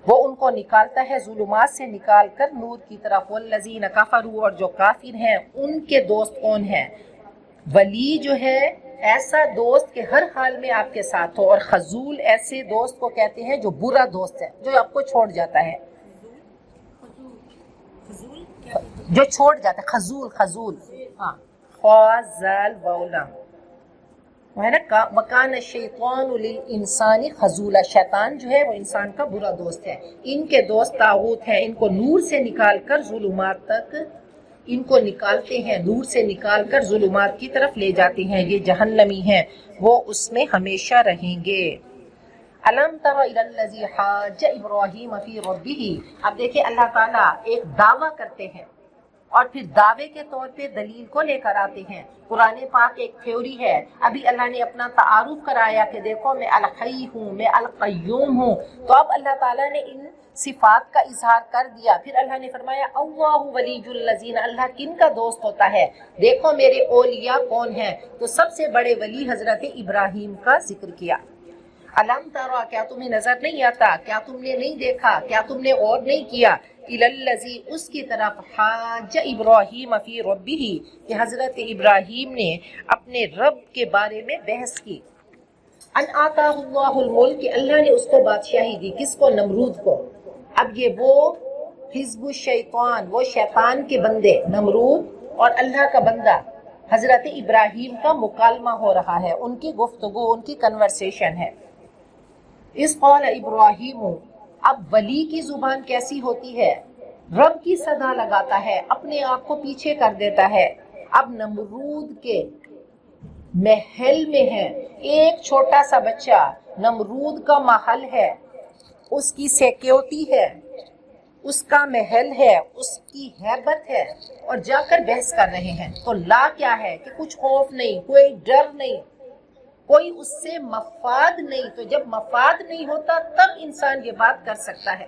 وہ ان کو نکالتا ہے ظلمات سے نکال کر نور کی طرف۔ والذین کفروا، اور جو کافر ہیں ان کے دوست کون ہیں؟ ولی جو ہے ایسا دوست کہ ہر حال میں آپ کے ساتھ ہو، اور خذول ایسے دوست کو کہتے ہیں جو برا دوست ہے، جو آپ کو چھوڑ جاتا ہے، جو چھوڑ جاتا ہے، خذول، خذول، ہاں، خاذل واؤلام ہے نا۔ وکان الشیطان للانسان خذولا، شیطان جو ہے وہ انسان کا برا دوست ہے۔ ان کے دوست طاغوت ہیں، ان کو نور سے نکال کر ظلمات تک، ان کو نکالتے ہیں، نور سے نکال کر ظلمات کی طرف لے جاتے ہیں، یہ جہنمی ہیں، وہ اس میں ہمیشہ رہیں گے۔ الم تر الی الذی حاج ابراہیم فی ربہ، اب دیکھیں اللہ تعالیٰ ایک دعویٰ کرتے ہیں اور پھر دعوے کے طور پہ دلیل کو لے کر آتے ہیں۔ قرآن پاک ایک تھیوری ہے، ابھی اللہ نے اپنا تعارف کرایا کہ دیکھو میں الحی ہوں، میں القیوم ہوں، تو اب اللہ تعالیٰ نے ان صفات کا اظہار کر دیا، پھر اللہ نے فرمایا اللہ ولی الذین، اللہ کن کا دوست ہوتا ہے، دیکھو میرے اولیاء کون ہیں، تو سب سے بڑے ولی حضرت ابراہیم کا ذکر کیا۔ الم ترا، کیا تمہیں نظر نہیں آتا، کیا تم نے نہیں دیکھا، کیا تم نے غور نہیں کیا، الی الذی، اس کی طرف، حاج ابراہیم فی ربہ، کہ حضرت ابراہیم نے اپنے رب کے بارے میں بحث کی، ان آتاہ اللہ الملک، کہ اللہ نے اس کو بادشاہی دی، کس کو، نمرود کو۔ اب یہ وہ حزب الشیطان، وہ شیطان کے بندے نمرود اور اللہ کا بندہ حضرت ابراہیم کا مکالمہ ہو رہا ہے، ان کی گفتگو، ان کی کنورسیشن ہے۔ اس قال ابراہیم، اب ولی کی زبان کیسی ہوتی ہے، رب کی صدا لگاتا ہے، اپنے آپ کو پیچھے کر دیتا ہے۔ اب نمرود کے محل میں ہے، ایک چھوٹا سا بچہ نمرود کا محل ہے، اس کی سیکیورٹی ہے، اس کا محل ہے، اس کی ہیبت ہے، اور جا کر بحث کر رہے ہیں۔ تو لا کیا ہے کہ کچھ خوف نہیں، کوئی ڈر نہیں، کوئی اس سے مفاد نہیں، تو جب مفاد نہیں ہوتا تب انسان یہ بات کر سکتا ہے۔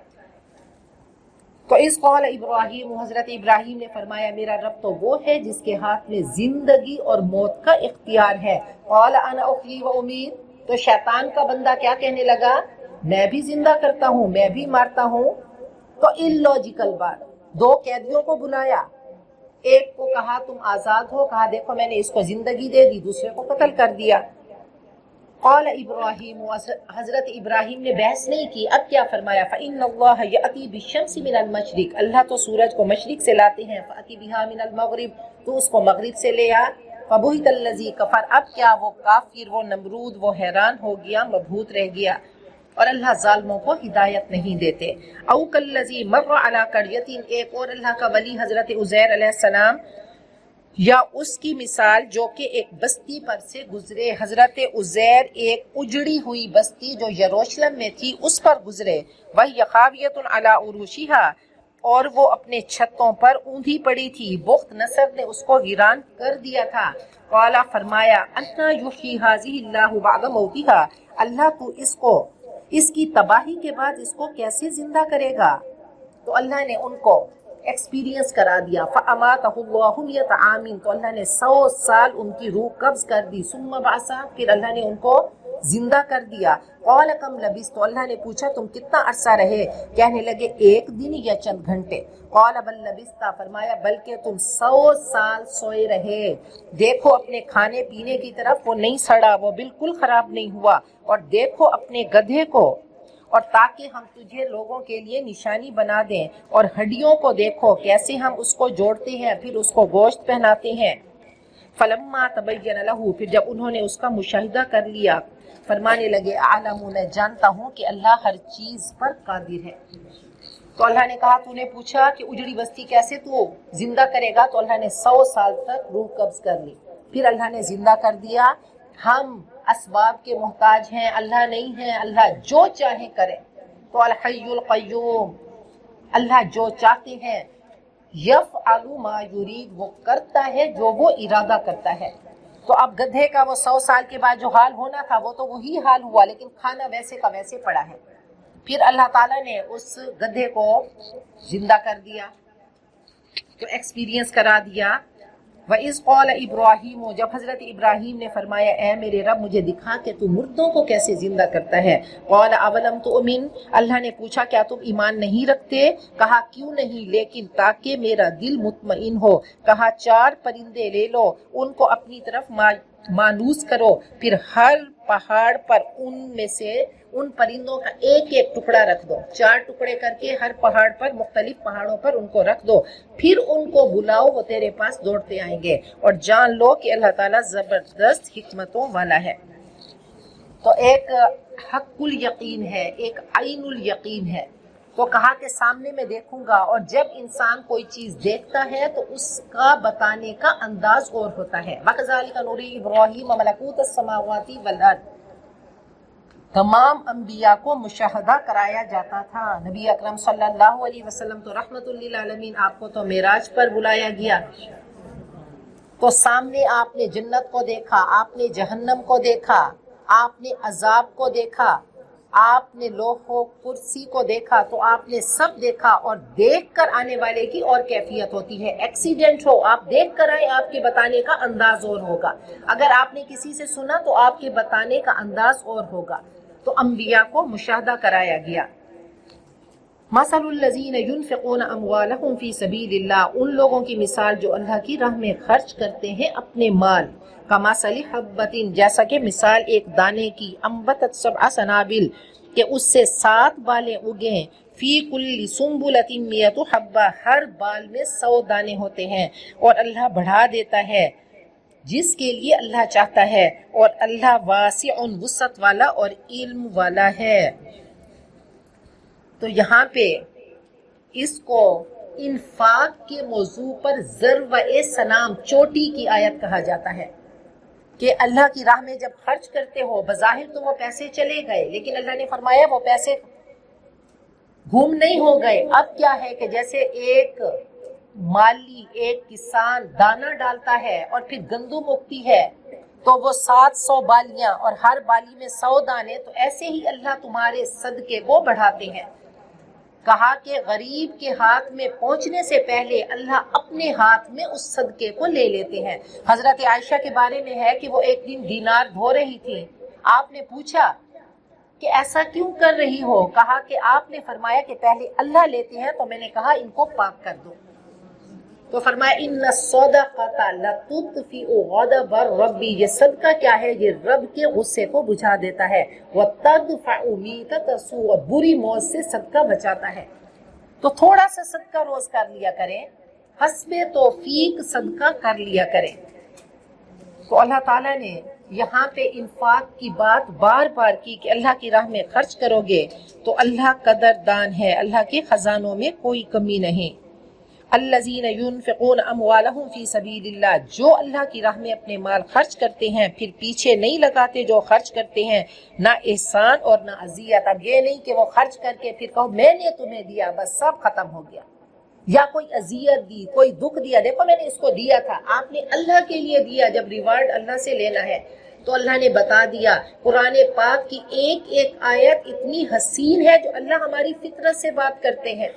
تو اس قول ابراہیم، حضرت ابراہیم نے فرمایا میرا رب تو وہ ہے جس کے ہاتھ میں زندگی اور موت کا اختیار ہے۔ قال انا احیی و امیت، تو شیطان کا بندہ کیا کہنے لگا، میں بھی زندہ کرتا ہوں، میں بھی مارتا ہوں۔ تو اللاجیکل بات، دو قیدیوں کو بلایا، ایک کو کہا تم آزاد ہو، کہا دیکھو میں نے اس کو زندگی دے دی، دوسرے کو قتل کر دیا۔ قال ابراہیم، حضرت ابراہیم نے بحث نہیں کی، اب کیا فرمایا، فإن اللہ یأتی بالشمس من المشرق، اللہ تو سورج کو مشرق سے لاتے ہیں، فأتی بہا من المغرب، تو اس کو مغرب سے لے آ، فبہت الذی کفر، اب کیا وہ کافر، وہ نمرود، وہ حیران ہو گیا، مبہوت رہ گیا، اور اللہ ظالموں کو ہدایت نہیں دیتے۔ او کالذی مر علی قریۃ، ایک اور اللہ کا ولی حضرت عزیر علیہ السلام، یا اس کی مثال جو کہ ایک بستی پر سے گزرے، حضرت عزیر ایک اجڑی ہوئی بستی جو یروشلم میں تھی اس پر گزرے، وہی خاویۃ علی عروشہا، اور وہ اپنے چھتوں پر اوندھی پڑی تھی، بخت نصر نے اس کو ویران کر دیا تھا۔ قال، فرمایا، انا یحیی ھذہ اللہ بعد موتہا، اللہ تو اس کو، اس کی تباہی کے بعد اس کو کیسے زندہ کرے گا؟ تو اللہ نے ان کو ایکسپیرینس کرا دیا. فَأَمَاتَهُ اللَّهُ مِئَةَ عَامٍ، تو اللہ نے 100 سال ان کی روح قبض کر دی. ثُمَّ بَعَثَهُ، پھر اللہ نے ان کو زندہ کر دیا. قَالَ كَمْ لَبِثْتَ، تو اللہ نے پوچھا تم کتنا عرصہ رہے؟ کہنے لگے ایک دن یا چند گھنٹے. قَالَ بَل لَبِثْتَ، فرمایا بلکہ تم 100 سال سوئے رہے. دیکھو اپنے کھانے پینے کی طرف، وہ نہیں سڑا، وہ بالکل خراب نہیں ہوا. اور دیکھو اپنے گدھے کو، اور تاکہ ہم تجھے لوگوں کے لیے نشانی بنا دیں. اور ہڈیوں کو دیکھو کیسے ہم اس کو جوڑتے ہیں، پھر اس کو گوشت پہناتے ہیں. فلما تبین لہ، پھر جب انہوں نے اس کا مشاہدہ کر لیا، فرمانے لگے اعلم، میں جانتا ہوں کہ اللہ ہر چیز پر قادر ہے. تو اللہ نے کہا تو نے پوچھا کہ اجڑی بستی کیسے تو زندہ کرے گا؟ تو اللہ نے 100 سال تک روح قبض کر لی، پھر اللہ نے زندہ کر دیا. ہم اسباب کے محتاج ہیں، اللہ نہیں ہے. اللہ جو چاہے کرے. تو الحی القیوم، اللہ جو چاہتے ہیں، یفعل ما یرید، وہ کرتا ہے جو وہ ارادہ کرتا ہے. تو اب گدھے کا وہ 100 سال کے بعد جو حال ہونا تھا وہ تو وہی حال ہوا، لیکن کھانا ویسے کا ویسے پڑا ہے. پھر اللہ تعالیٰ نے اس گدھے کو زندہ کر دیا، تو ایکسپیرینس کرا دیا. وَإِذْ قَالَ إِبْرَاهِيمُ، جب حضرت ابراہیم نے فرمایا اے میرے رب مجھے دکھا کہ تو مردوں کو کیسے زندہ کرتا ہے. قَالَ أَوَلَمْ تُؤْمِنْ، اللہ نے پوچھا کیا تم ایمان نہیں رکھتے؟ کہا کیوں نہیں، لیکن تاکہ میرا دل مطمئن ہو. کہا 4 پرندے لے لو، ان کو اپنی طرف مانوس کرو، پھر ہر پہاڑ پر ان میں سے ان پرندوں کا ایک ایک ٹکڑا رکھ دو. 4 ٹکڑے کر کے ہر پہاڑ پر، مختلف پہاڑوں پر ان کو رکھ دو، پھر ان کو بلاؤ، وہ تیرے پاس دوڑتے آئیں گے. اور جان لو کہ اللہ تعالیٰ زبردست حکمتوں والا ہے. تو ایک حق الیقین ہے، ایک عین الیقین ہے. تو کہا کہ سامنے میں دیکھوں گا. اور جب انسان کوئی چیز دیکھتا ہے تو اس کا بتانے کا انداز اور ہوتا ہے. وَكَذَلِكَ نُرِي إِبْرَاهِيمَ مَلَكُوتَ السَّمَاوَاتِ وَالْأَرْضِ، تمام انبیاء کو مشاہدہ کرایا جاتا تھا. نبی اکرم صلی اللہ علیہ وسلم تو رحمت للعالمین، آپ کو تو معراج پر بلایا گیا. تو سامنے آپ نے جنت کو دیکھا، آپ نے جہنم کو دیکھا، آپ نے عذاب کو دیکھا، آپ نے لوح و کرسی کو دیکھا. تو آپ نے سب دیکھا. اور دیکھ کر آنے والے کی اور کیفیت ہوتی ہے. ایکسیڈنٹ ہو، آپ دیکھ کر آئے، آپ کے بتانے کا انداز اور ہوگا. اگر آپ نے کسی سے سنا تو آپ کے بتانے کا انداز اور ہوگا. تو انبیاء کو مشاہدہ کرایا گیا. مثل الذین ينفقون اموالهم فی سبیل اللہ، ان لوگوں کی مثال جو اللہ کی راہ میں خرچ کرتے ہیں اپنے مال. کمثل حبۃ، جیسا کہ مثال ایک دانے کی. انبتت 7 سنابل، کہ اس سے 7 بالیں اگیں. فی کل سنبلۃ 100 حبہ، ہر بال میں 100 دانے ہوتے ہیں. اور اللہ بڑھا دیتا ہے جس کے لیے اللہ چاہتا ہے. اور اللہ واسع، وسعت والا اور علم والا ہے. تو یہاں پہ اس کو انفاق کے موضوع پر ضرب سنام، چوٹی کی آیت کہا جاتا ہے. کہ اللہ کی راہ میں جب خرچ کرتے ہو، بظاہر تو وہ پیسے چلے گئے، لیکن اللہ نے فرمایا وہ پیسے گم نہیں ہو گئے. اب کیا ہے کہ جیسے ایک مالی، ایک کسان دانہ ڈالتا ہے اور پھر گندم اگتی ہے، تو وہ 700 بالیاں اور ہر بالی میں 100 دانے. تو ایسے ہی اللہ تمہارے صدقے کو بڑھاتے ہیں. کہا کہ غریب کے ہاتھ میں پہنچنے سے پہلے اللہ اپنے ہاتھ میں اس صدقے کو لے لیتے ہیں. حضرت عائشہ کے بارے میں ہے کہ وہ ایک دن دینار دھو رہی تھی. آپ نے پوچھا کہ ایسا کیوں کر رہی ہو؟ کہا کہ آپ نے فرمایا کہ پہلے اللہ لیتے ہیں، تو میں نے کہا ان کو پاک کر دو. تو فرمایا ان الصدقۃ لتطفئ غضب الرب، یہ صدقہ کیا ہے؟ یہ رب کے غصے کو بجھا دیتا ہے. وتدفع میتۃ السوء، بری موت سے صدقہ بچاتا ہے. تو تھوڑا سا صدقہ روز کر لیا کریں، حسب توفیق صدقہ کر لیا کریں. تو اللہ تعالیٰ نے یہاں پہ انفاق کی بات بار بار کی کہ اللہ کی راہ میں خرچ کرو گے تو اللہ قدردان ہے، اللہ کے خزانوں میں کوئی کمی نہیں. الذین ينفقون اموالهم فی سبیل اللہ، جو اللہ کی راہ میں اپنے مال خرچ کرتے ہیں پھر پیچھے نہیں لگاتے جو خرچ کرتے ہیں، نہ احسان اور نہ اذیت. اب یہ نہیں کہ وہ خرچ کر کے پھر کہو میں نے تمہیں دیا، بس سب ختم ہو گیا، یا کوئی اذیت دی، کوئی دکھ دیا، دیکھو میں نے اس کو دیا تھا. آپ نے اللہ کے لیے دیا. جب ریوارڈ اللہ سے لینا ہے تو اللہ نے بتا دیا. قرآن پاک کی ایک ایک آیت اتنی حسین ہے جو اللہ ہماری فطرت سے بات کرتے ہیں.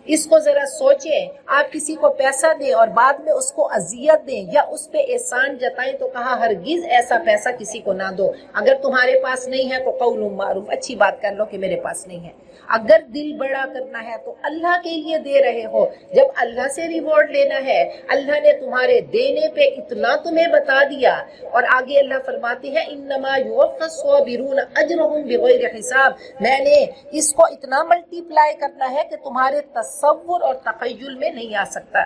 اس کو ذرا سوچیں، آپ کسی کو پیسہ دیں اور بعد میں اس کو اذیت دیں یا اس پہ احسان جتائیں تو کہا ہرگز ایسا پیسہ کسی کو نہ دو۔ اگر تمہارے پاس نہیں ہے تو قول معروف، اچھی بات کر لو کہ میرے پاس نہیں ہے۔ اگر دل بڑا کرنا ہے تو اللہ کے لیے دے رہے ہو، جب اللہ سے ریوارڈ لینا ہے، اللہ نے تمہارے دینے پہ اتنا تمہیں بتا دیا، اور آگے اللہ فرماتے ہیں انما یوفی الصابرون اجرهم بغیر حساب، میں نے اس کو اتنا ملٹی پلائی کرنا ہے کہ تمہارے تصور اور تخیل میں نہیں آ سکتا۔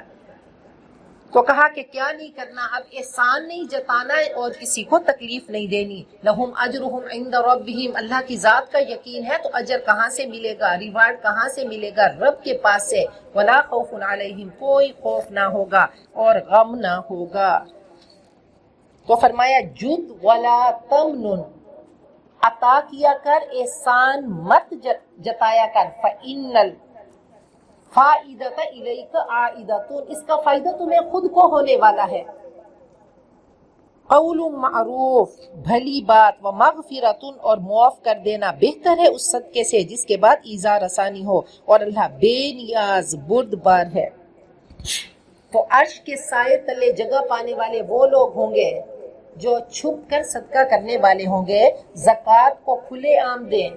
تو کہا کہ کیا نہیں کرنا، اب احسان نہیں جتانا ہے اور کسی کو تکلیف نہیں دینی۔ لہم اجرہم عند ربہم، اللہ کی ذات کا یقین ہے تو اجر کہاں سے ملے گا، ریوارڈ کہاں سے ملے گا، رب کے پاس سے۔ ولا خوف علیہم، کوئی خوف نہ ہوگا اور غم نہ ہوگا۔ تو فرمایا جد ولا تمنن، عطا کیا کر، احسان مت جتایا کر۔ فإن فائدۃ الیک عائدۃ، اس کا فائدہ تمہیں خود کو ہونے والا ہے۔ قول معروف، بھلی بات، و مغفرۃ، اور معاف کر دینا بہتر ہے اس صدقے سے جس کے بعد ایذا رسانی ہو، اور اللہ بے نیاز بردبار ہے۔ تو عرش کے سائے تلے جگہ پانے والے وہ لوگ ہوں گے جو چھپ کر صدقہ کرنے والے ہوں گے، زکوٰۃ کو کھلے عام دیں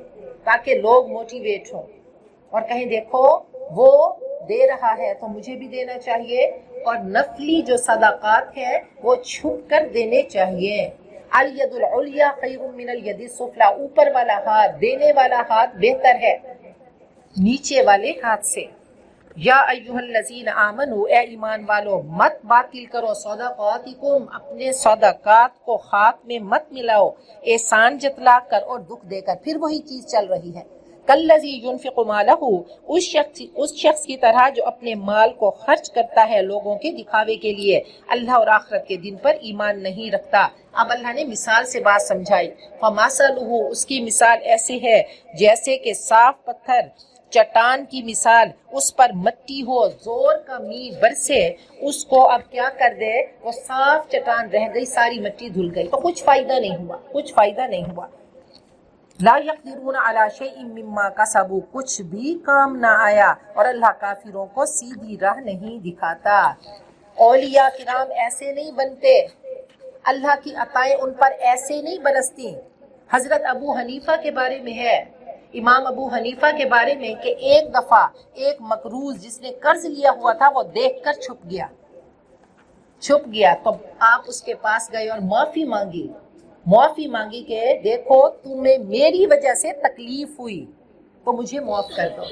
تاکہ لوگ موٹیویٹ ہوں اور کہیں دیکھو وہ دے رہا ہے تو مجھے بھی دینا چاہیے، اور نفلی جو صدقات ہیں وہ چھپ کر دینے چاہیے۔ الید العلیٰ خیر من الید السفلیٰ، اوپر والا ہاتھ، دینے والا ہاتھ بہتر ہے نیچے والے ہاتھ سے۔ یا ایھا الذین آمنوا، اے ایمان والو، مت باطل کرو صدقاتکم، اپنے صدقات کو خاک میں مت ملاؤ، احسان جتلا کر اور دکھ دے کر۔ پھر وہی چیز چل رہی ہے، کالذی ینفق مالہ، اس شخص کی طرح جو اپنے مال کو خرچ کرتا ہے لوگوں کے دکھاوے کے لیے، اللہ اور آخرت کے دن پر ایمان نہیں رکھتا۔ اب اللہ نے مثال سے بات سمجھائی، فمثلہ، اس کی مثال ایسے ہے جیسے کہ صاف پتھر، چٹان کی مثال، اس پر مٹی ہو، زور کا میل برسے، اس کو اب کیا کر دے، وہ صاف چٹان رہ گئی، ساری مٹی دھل گئی، تو کچھ فائدہ نہیں ہوا، کچھ فائدہ نہیں ہوا۔ لا یقدرون علی شیء مما کسبوا، کچھ بھی کام نہ آیا، اور اللہ کافروں کو سیدھی راہ نہیں دکھاتا۔ اولیاء کرام ایسے نہیں بنتے، اللہ کی عطائیں ان پر ایسے نہیں برستی۔ حضرت ابو حنیفہ کے بارے میں ہے، امام ابو حنیفہ کے بارے میں، کہ ایک دفعہ ایک مقروض جس نے قرض لیا ہوا تھا وہ دیکھ کر چھپ گیا، تو آپ اس کے پاس گئے اور معافی مانگی کہ دیکھو تمہیں میری وجہ سے تکلیف ہوئی تو مجھے معاف کر دو۔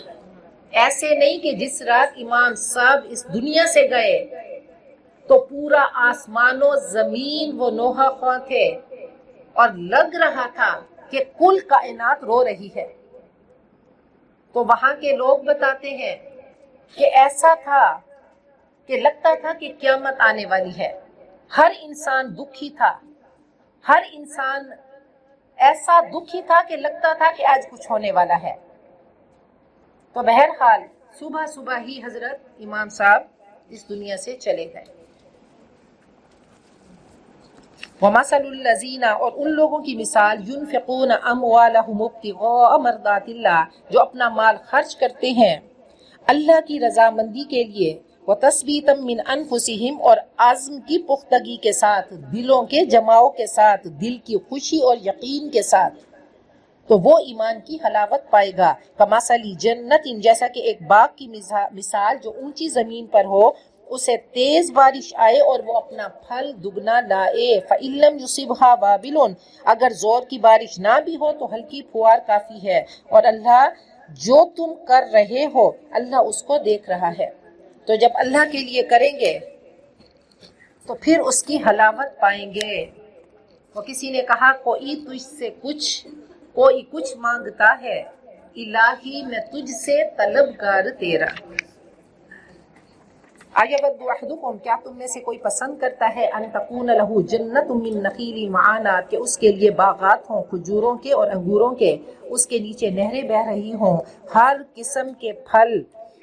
ایسے نہیں کہ جس رات امام صاحب اس دنیا سے گئے تو پورا آسمان و زمین وہ نوحہ خواں تھے اور لگ رہا تھا کہ کل کائنات رو رہی ہے۔ تو وہاں کے لوگ بتاتے ہیں کہ ایسا تھا کہ لگتا تھا کہ قیامت آنے والی ہے، ہر انسان دکھی تھا، ہر انسان ایسا دکھی تھا کہ لگتا تھا کہ آج کچھ ہونے والا ہے۔ تو بہرحال صبح ہی حضرت امام صاحب اس دنیا سے چلے گئے۔ وَمَثَلُ الَّذِينَ، اور ان لوگوں کی مثال، يُنْفِقُونَ أَمْوَالَهُمُ ابْتِغَاءَ مَرْضَاتِ اللَّهِ، جو اپنا مال خرچ کرتے ہیں اللہ کی رضامندی کے لیے، وَتَثْبِيتًا مِّنْ أَنفُسِهِمْ، اور عزم کی پختگی کے ساتھ، دلوں کے جماؤ کے ساتھ، دل کی خوشی اور یقین کے ساتھ، تو وہ ایمان کی حلاوت پائے گا۔ کمثل جنت، جیسا کہ ایک باغ کی مثال جو اونچی زمین پر ہو، اسے تیز بارش آئے اور وہ اپنا پھل دگنا لائے۔ فَإِن لَّمْ يُصِبْهَا وَابِلٌ، اگر زور کی بارش نہ بھی ہو تو ہلکی پھوار کافی ہے، اور اللہ جو تم کر رہے ہو اللہ اس کو دیکھ رہا ہے۔ تو جب اللہ کے لیے کریں گے تو پھر اس کی حلاوت پائیں گے۔ تو کسی نے کہا کوئی تجھ سے کوئی کچھ مانگتا ہے، الہی میں تجھ سے طلبگار تیرا۔ اَیَوَدُّ أَحَدُکُم، کیا تم میں سے کوئی پسند کرتا ہے، ان تکون لہ جنت من نخیل معنات، کہ اس کے لیے باغات ہوں کھجوروں کے اور انگوروں کے، اس کے نیچے نہریں بہہ رہی ہوں، ہر قسم کے پھل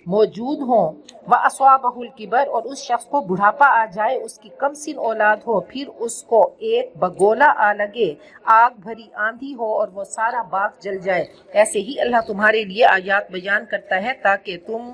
موجود ہوں، وَأَصَابَهُ الْكِبَرُ، اور اس شخص کو بڑھاپا آ جائے، اس کی کم سن اولاد ہو، پھر اس کو ایک بگولا آ لگے، آگ بھری آندھی ہو اور وہ سارا باغ جل جائے۔ ایسے ہی اللہ تمہارے لیے آیات بیان کرتا ہے تاکہ تم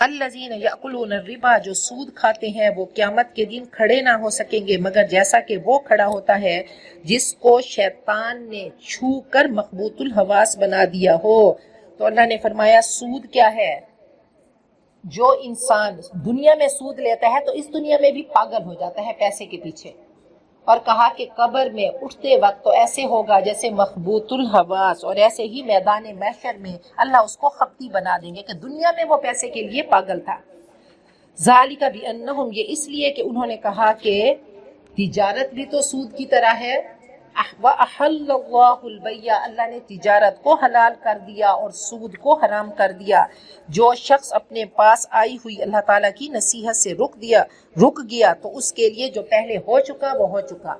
الذین یأکلون الربا، جو سود کھاتے ہیں وہ قیامت کے دن کھڑے نہ ہو سکیں گے مگر جیسا کہ وہ کھڑا ہوتا ہے جس کو شیطان نے چھو کر مخبوط الحواس بنا دیا ہو۔ تو اللہ نے فرمایا سود کیا ہے؟ جو انسان دنیا میں سود لیتا ہے تو اس دنیا میں بھی پاگل ہو جاتا ہے پیسے کے پیچھے، اور کہا کہ قبر میں اٹھتے وقت تو ایسے ہوگا جیسے مخبوط الحواس، اور ایسے ہی میدان محشر میں اللہ اس کو خپتی بنا دیں گے کہ دنیا میں وہ پیسے کے لیے پاگل تھا۔ ذالک بانہم، یہ اس لیے کہ انہوں نے کہا کہ تجارت بھی تو سود کی طرح ہے، وَأَحَلَّ اللَّهُ الْبَيْعَ، اللہ نے تجارت کو حلال کر دیا اور سود کو حرام کر دیا۔ جو شخص اپنے پاس آئی ہوئی اللہ تعالیٰ کی نصیحت سے رک گیا تو اس کے لیے جو پہلے ہو چکا وہ ہو چکا۔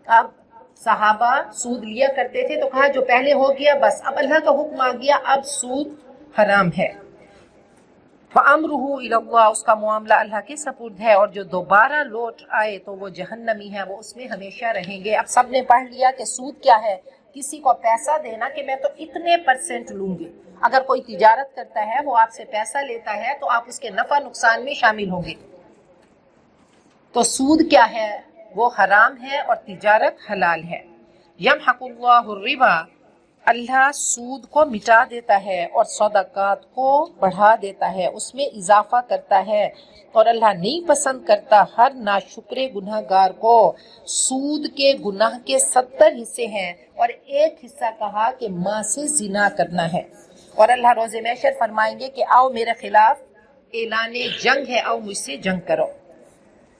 اب صحابہ سود لیا کرتے تھے تو کہا جو پہلے ہو گیا بس، اب اللہ کا حکم آ گیا، اب سود حرام ہے۔ فَأَمْرُهُ إِلَى اللَّهِ، اس کا معاملہ اللہ کے سپرد ہے، اور جو دوبارہ لوٹ آئے تو وہ جہنمی ہے، وہ اس میں ہمیشہ رہیں گے۔ اب سب نے پڑھ لیا کہ سود کیا ہے، کسی کو پیسہ دینا کہ میں تو اتنے % لوں گی۔ اگر کوئی تجارت کرتا ہے وہ آپ سے پیسہ لیتا ہے تو آپ اس کے نفع نقصان میں شامل ہوں گے۔ تو سود کیا ہے؟ وہ حرام ہے اور تجارت حلال ہے۔ یمحق اللہ الربا، اللہ سود کو مٹا دیتا ہے اور صدقات کو بڑھا دیتا ہے، اس میں اضافہ کرتا ہے، اور اللہ نہیں پسند کرتا ہر ناشکر گناہ گار کو۔ سود کے گناہ کے 70 حصے ہیں اور ایک حصہ کہا کہ ماں سے زنا کرنا ہے، اور اللہ روز محشر فرمائیں گے کہ آؤ میرے خلاف اعلان جنگ ہے، آؤ مجھ سے جنگ کرو۔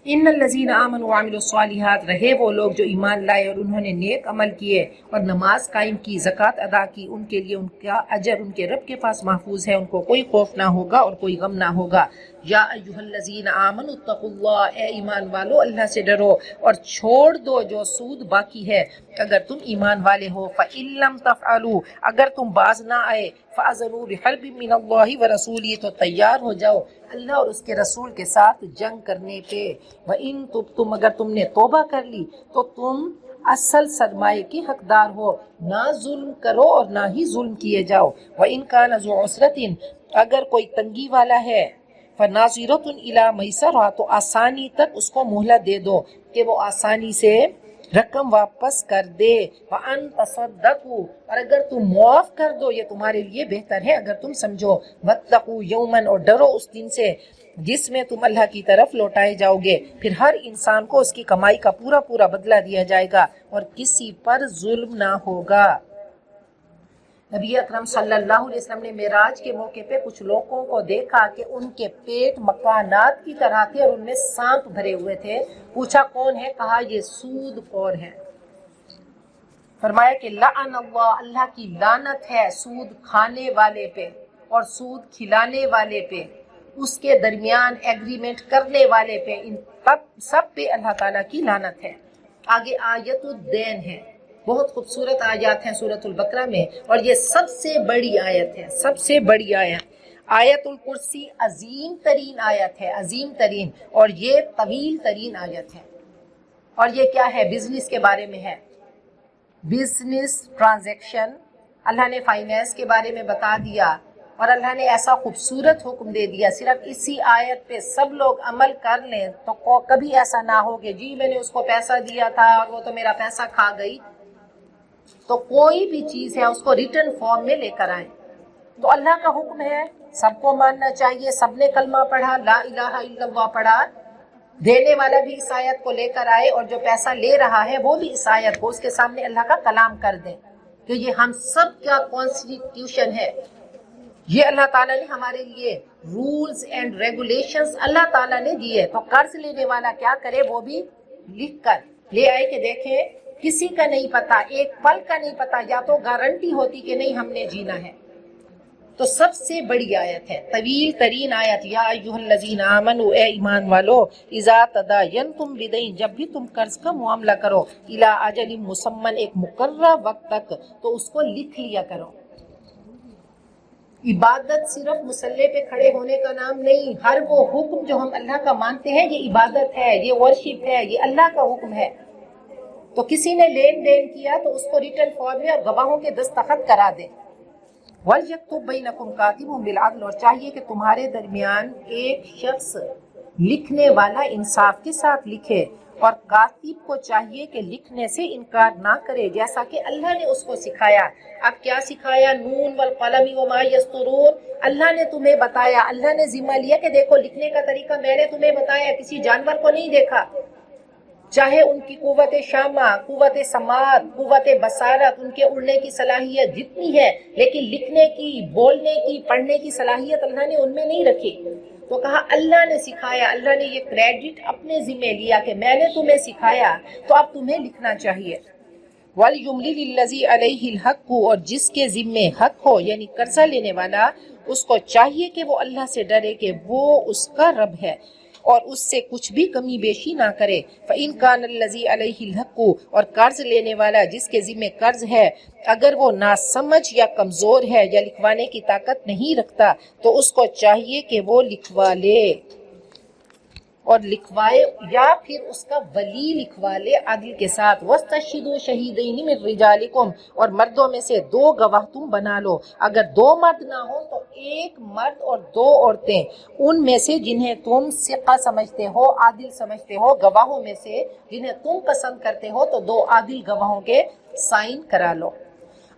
ان الذین آمنوا وعملوا الصالحات، رہے وہ لوگ جو ایمان لائے اور انہوں نے نیک عمل کیے اور نماز قائم کی، زکوٰۃ ادا کی، ان کے لیے ان کا اجر ان کے رب کے پاس محفوظ ہے، ان کو کوئی خوف نہ ہوگا اور کوئی غم نہ ہوگا۔ یا ایھا الذین آمنوا اتقوا اللہ، اے ایمان والو اللہ سے ڈرو اور چھوڑ دو جو سود باقی ہے اگر تم ایمان والے ہو۔ فإن لم تفعلوا، اگر تم باز نہ آئے، فأذنوا بحرب من اللہ ورسولہ، تو تیار ہو جاؤ اللہ اور اس کے رسول کے ساتھ جنگ کرنے پہ۔ وَإِن تُبْتُمْ، اگر تم نے توبہ کر لی تو تم اصل سرمایہ کے حقدار ہو، نہ ظلم کرو اور نہ ہی ظلم کیے جاؤ۔ وَإِن كَانَ ذُو عُسْرَةٍ، اگر کوئی تنگی والا ہے، فَنَاظِرَةٌ إِلَىٰ مَيْسَرَةٍ، تو آسانی تک اس کو مہلت دے دو کہ وہ آسانی سے رقم واپس کر دے۔ وَأَن تَصَدَّقُوا، اور اگر تم معاف کر دو یہ تمہارے لیے بہتر ہے اگر تم سمجھو۔ وَاتَّقُوا يَوْمًا، اور ڈرو اس دن سے جس میں تم اللہ کی طرف لوٹائے جاؤ گے، پھر ہر انسان کو اس کی کمائی کا پورا پورا بدلہ دیا جائے گا اور کسی پر ظلم نہ ہوگا۔ نبی اکرم صلی اللہ علیہ وسلم نے معراج کے موقع پہ کچھ لوگوں کو دیکھا کہ ان کے پیٹ مکانات کی طرح تھے اور ان میں سانپ بھرے ہوئے تھے۔ پوچھا کون ہے؟ کہا یہ سود خور ہیں۔ فرمایا کہ لعن اللہ، اللہ کی لعنت ہے سود کھانے والے پہ اور سود کھلانے والے پہ، اس کے درمیان ایگریمنٹ کرنے والے پہ، ان سب پہ اللہ تعالیٰ کی لعنت ہے۔ آگے آیت الدین ہے، بہت خوبصورت آیات ہیں سورۃ البقرہ میں، اور یہ سب سے بڑی آیت ہے، سب سے بڑی آیت۔ آیت الکرسی عظیم ترین آیت ہے، عظیم ترین، اور یہ طویل ترین آیت ہے۔ اور یہ کیا ہے؟ بزنس کے بارے میں ہے، بزنس ٹرانزیکشن۔ اللہ نے فائنینس کے بارے میں بتا دیا اور اللہ نے ایسا خوبصورت حکم دے دیا، صرف اسی آیت پہ سب لوگ عمل کر لیں تو کبھی ایسا نہ ہو کہ جی میں نے اس کو پیسہ دیا تھا اور وہ تو میرا پیسہ کھا گئی۔ تو کوئی بھی چیز ہے اس کو ریٹن فارم میں لے کر آئیں۔ تو اللہ کا حکم ہے، سب کو ماننا چاہیے، سب نے کلمہ پڑھا، لا الہ الا اللہ پڑھا، دینے والا بھی اس آیت کو لے کر آئے اور جو پیسہ لے رہا ہے وہ بھی اس آیت کو اس کے سامنے اللہ کا کلام کر دیں کہ یہ ہم سب کا کانسٹیٹیوشن ہے، یہ اللہ تعالیٰ نے ہمارے لیے رولز اینڈ ریگولیشنز اللہ تعالیٰ نے دیے۔ تو قرض لینے والا کیا کرے؟ وہ بھی لکھ کر لے آئے کہ دیکھیں کسی کا نہیں پتا، ایک پل کا نہیں پتا، یا تو گارنٹی ہوتی کہ نہیں ہم نے جینا ہے۔ تو سب سے بڑی آیت ہے، طویل ترین آیت۔ یا ایھا الذین آمنوا، اے ایمان والو، اذا تداینتم بدین، جب بھی تم قرض کا معاملہ کرو، الی اجل مسمى، ایک مقررہ وقت تک، تو اس کو لکھ لیا کرو۔ عبادت صرف مصلی پہ کھڑے ہونے کا نام نہیں، ہر وہ حکم جو ہم اللہ کا مانتے ہیں یہ عبادت ہے، یہ ورشپ ہے، یہ اللہ کا حکم ہے۔ تو کسی نے لین دین کیا تو اس کو ریٹن فارم میں اور گواہوں کے دستخط کرا دیں۔ وَلْيَكْتُبْ بَيْنَكُمْ كَاتِبٌ بِالْعَدْلِ، اور چاہیے کہ تمہارے درمیان ایک شخص لکھنے والا انصاف کے ساتھ لکھے، اور کاتب کو چاہیے کہ لکھنے سے انکار نہ کرے جیسا کہ اللہ نے اس کو سکھایا۔ اب کیا سکھایا؟ نون والقلم وما یسطرون، اللہ نے تمہیں بتایا، اللہ نے ذمہ لیا کہ دیکھو لکھنے کا طریقہ میں نے تمہیں بتایا، کسی جانور کو نہیں دیکھا، چاہے ان کی قوت شامہ، قوت سماعت، قوت بصارت، ان کے اڑنے کی صلاحیت جتنی ہے، لیکن لکھنے کی، بولنے کی، پڑھنے کی صلاحیت اللہ نے ان میں نہیں رکھی۔ تو کہا اللہ نے سکھایا، اللہ نے یہ کریڈٹ اپنے ذمہ لیا کہ میں نے تمہیں سکھایا تو اب تمہیں لکھنا چاہیے۔ وَلْيُمْلِلِ الَّذِي عَلَيْهِ الْحَقُّ، اور جس کے ذمے حق ہو یعنی قرضہ لینے والا، اس کو چاہیے کہ وہ اللہ سے ڈرے کہ وہ اس کا رب ہے اور اس سے کچھ بھی کمی بیشی نہ کرے۔ فَإِنْ كَانَ الَّذِي عَلَيْهِ الْحَقُّ، اور قرض لینے والا جس کے ذمے قرض ہے اگر وہ ناسمجھ یا کمزور ہے یا لکھوانے کی طاقت نہیں رکھتا تو اس کو چاہیے کہ وہ لکھوا لے اور لکھوائے، یا پھر اس کا ولی لکھوا لے عدل کے ساتھ۔ وَاسْتَشْهِدُوا شَهِيدَيْنِ مِن رِجَالِكُمْ، اور مردوں میں سے 2 گواہ تم بنا لو۔ اگر 2 مرد نہ ہوں تو 1 مرد اور 2 عورتیں، ان میں سے جنہیں تم ثقہ سمجھتے ہو، عادل سمجھتے ہو، گواہوں میں سے جنہیں تم پسند کرتے ہو تو 2 عادل گواہوں کے سائن کرا لو۔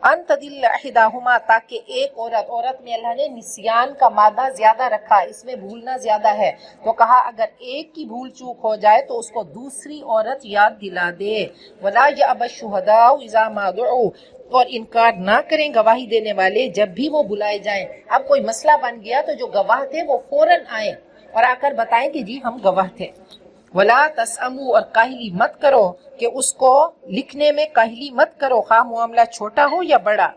ان تدل احداہما، تاکہ ایک عورت میں اللہ نے نسیان کا مادہ زیادہ رکھا، اس میں بھولنا زیادہ ہے، تو کہا اگر ایک کی بھول چوک ہو جائے تو اس کو دوسری عورت یاد دلا دے۔ ولا یأبى الشہداء اذا ما دعوا، اور انکار نہ کریں گواہی دینے والے جب بھی وہ بلائے جائیں۔ اب کوئی مسئلہ بن گیا تو جو گواہ تھے وہ فوراً آئیں اور آ کر بتائیں کہ جی ہم گواہ تھے۔ ولا تسأموا، اور کاہلی مت کرو کہ اس کو لکھنے میں کاہلی مت کرو، خواہ معاملہ چھوٹا ہو یا بڑا۔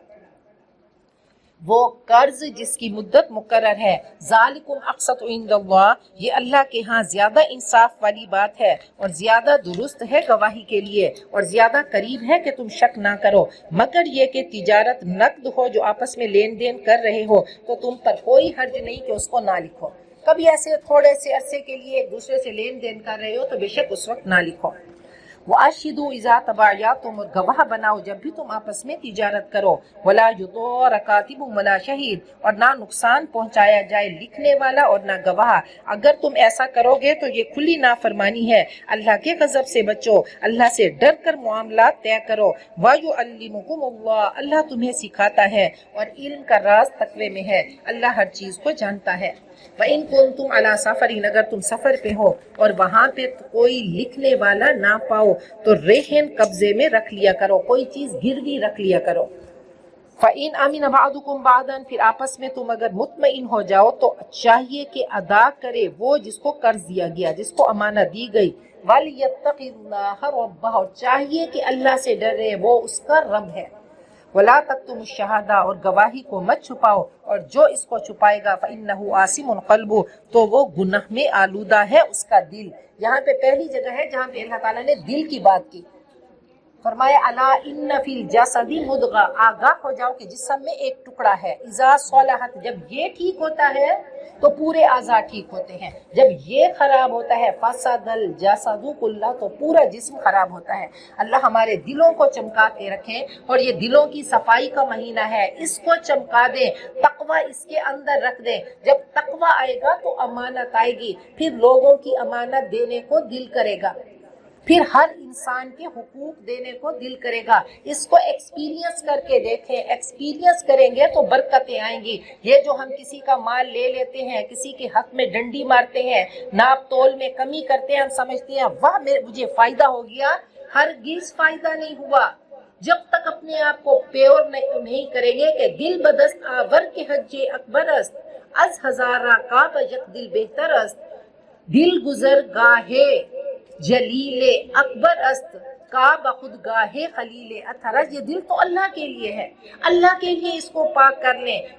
وہ قرض جس کی مدت مقرر ہے، ذالکم اقسط عند اللہ، یہ اللہ کے ہاں زیادہ انصاف والی بات ہے اور زیادہ درست ہے گواہی کے لیے، اور زیادہ قریب ہے کہ تم شک نہ کرو، مگر یہ کہ تجارت نقد ہو جو آپس میں لین دین کر رہے ہو تو تم پر کوئی حرج نہیں کہ اس کو نہ لکھو۔ کبھی ایسے تھوڑے سے عرصے کے لیے ایک دوسرے سے لین دین کر رہے ہو تو بے شک اس وقت نہ لکھو۔ وَأَشْهِدُوا إِذَا تَبَايَعْتُمْ، اور گواہ بناؤ جب بھی تم آپس میں تجارت کرو۔ وَلَا يُضَارَ كَاتِبٌ وَلَا شَهِيدٌ، اور نہ نقصان پہنچایا جائے لکھنے والا اور نہ گواہ۔ اگر تم ایسا کرو گے تو یہ کھلی نافرمانی ہے۔ اللہ کے غضب سے بچو، اللہ سے ڈر کر معاملات طے کرو۔ وَيُعَلِّمُكُمُ اللَّهُ، اللہ تمہیں سکھاتا ہے، اور علم کا راز تقوی میں ہے، اللہ ہر چیز کو جانتا ہے۔ وَإِن كُنتُمْ عَلَى سَفَرٍ، اگر تم سفر پہ ہو اور وہاں پہ کوئی لکھنے والا نہ پاؤ تو رہن قبضے میں رکھ لیا کرو، کوئی چیز گروی رکھ لیا کرو۔ فَإِنْ أَمِنَ بَعْضُكُمْ بَعْضًا، پھر آپس میں تم اگر مطمئن ہو جاؤ تو چاہیے کہ ادا کرے وہ جس کو قرض دیا گیا، جس کو امانت دی گئی۔ وَلْيَتَّقِ اللَّهَ رَبَّهُ، اور چاہیے کہ اللہ سے ڈرے، وہ اس کا رب ہے۔ وَلَا تَكْتُمُوا الشَّهَادَةَ، اور گواہی کو مت چھپاؤ، اور جو اس کو چھپائے گا فَإِنَّهُ آثِمٌ قَلْبُهُ، تو وہ گناہ میں آلودہ ہے اس کا دل۔ یہاں پہ پہلی جگہ ہے جہاں پہ اللہ تعالیٰ نے دل کی بات کی، فرمایا الا ان فی الجسد مضغہ، آگاہ ہو جاؤ کہ جسم میں ایک ٹکڑا ہے، اذا صلحت، جب یہ ٹھیک ہوتا ہے تو پورے اعضاء ٹھیک ہوتے ہیں، جب یہ خراب ہوتا ہے فسد الجسد کلہ، تو پورا جسم خراب ہوتا ہے۔ اللہ ہمارے دلوں کو چمکا کے رکھیں، اور یہ دلوں کی صفائی کا مہینہ ہے، اس کو چمکا دیں، تقوی اس کے اندر رکھ دیں۔ جب تقوی آئے گا تو امانت آئے گی، پھر لوگوں کی امانت دینے کو دل کرے گا، پھر ہر انسان کے حقوق دینے کو دل کرے گا۔ اس کو ایکسپیرینس کر کے دیکھیں، ایکسپیرینس کریں گے تو برکتیں آئیں گی۔ یہ جو ہم کسی کا مال لے لیتے ہیں، کسی کے حق میں ڈنڈی مارتے ہیں، ناپ تول میں کمی کرتے ہیں، ہم سمجھتے ہیں واہ مجھے فائدہ ہو گیا، ہرگز فائدہ نہیں ہوا جب تک اپنے آپ کو پیور نہیں کریں گے کہ دل بدست آور کے حج اکبر است، از ہزارہ کا بجت دل بہتر است، دل گزر گاہے جلیل اکبر است کا بخود گاہے خلیل اطہرست۔ یہ دل تو اللہ کے لیے ہے، اللہ کے لیے اس کو پاک کر لیں۔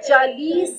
40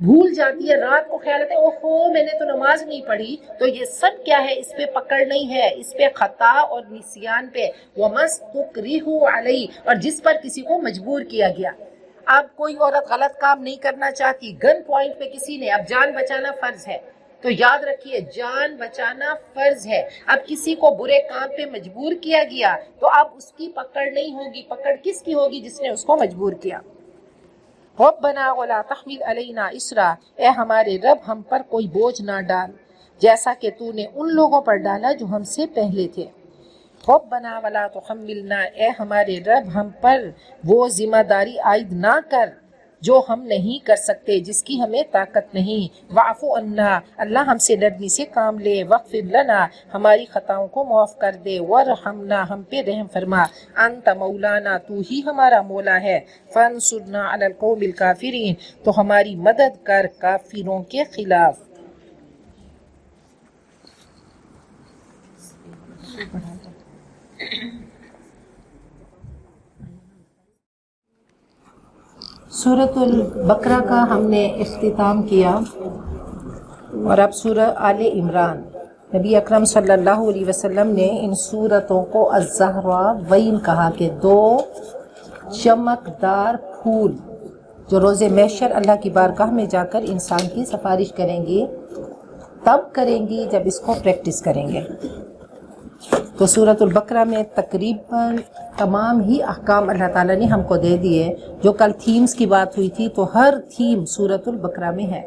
بھول جاتی ہے، رات کو خیال آتا ہے اوہو میں نے تو نماز نہیں پڑھی، تو یہ سب کیا ہے، اس پہ پکڑ نہیں ہے، اس پہ خطا اور نسیان پہ، وَمَسْتُكْرِهُ عَلَيْهِ، اور جس پر کسی کو مجبور کیا گیا۔ اب کوئی عورت غلط کام نہیں کرنا چاہتی، گن پوائنٹ پہ کسی نے، اب جان بچانا فرض ہے، تو یاد رکھیے جان بچانا فرض ہے۔ اب کسی کو برے کام پہ مجبور کیا گیا تو اب اس کی پکڑ نہیں ہوگی، پکڑ کس کی ہوگی؟ جس نے اس کو مجبور کیا۔ ربنا ولا تحمل علینا اسرا، اے ہمارے رب ہم پر کوئی بوجھ نہ ڈال جیسا کہ تو نے ان لوگوں پر ڈالا جو ہم سے پہلے تھے۔ ربنا ولا تحملنا، اے ہمارے رب ہم پر وہ ذمہ داری عائد نہ کر جو ہم نہیں کر سکتے، جس کی ہمیں طاقت نہیں۔ واعف عنا، اللہ ہم سے نرمی سے کام لے۔ واغفر لنا، ہماری خطاؤں کو معاف کر دے۔ وارحمنا، ہم پہ رحم فرما۔ انت مولانا، تو ہی ہمارا مولا ہے۔ فانصرنا علی القوم الکافرین، تو ہماری مدد کر کافروں کے خلاف۔ سورۃ البقرہ کا ہم نے اختتام کیا، اور اب سورہ آل عمران۔ نبی اکرم صلی اللہ علیہ وسلم نے ان سورتوں کو الزہراوین کہا، کہ دو چمکدار پھول جو روز محشر اللہ کی بارگاہ میں جا کر انسان کی سفارش کریں گی، تب کریں گی جب اس کو پریکٹس کریں گے۔ تو سورۃ البقرہ میں تقریباً تمام ہی احکام اللہ تعالیٰ نے ہم کو دے دیے۔ جو کل تھیمز کی بات ہوئی تھی تو ہر تھیم سورۃ البقرہ میں ہے۔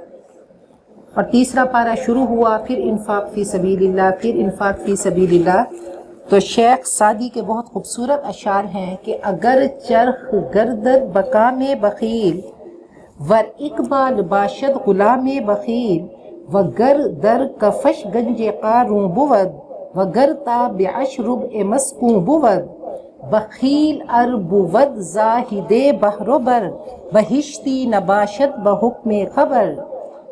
اور تیسرا پارہ شروع ہوا، پھر انفاق فی سبیل اللہ، پھر انفاق فی سبیل اللہ۔ تو شیخ سعدی کے بہت خوبصورت اشعار ہیں کہ اگر چرخ گردد بکام بخیل، ور اقبال باشد غلام بخیل، وگر در کفش گنج قاروں بود، وگر تا بعشرب مسکوں بود، بخیل ار بود زاہد بحر بر، بہشتی نباشد بحکم خبر،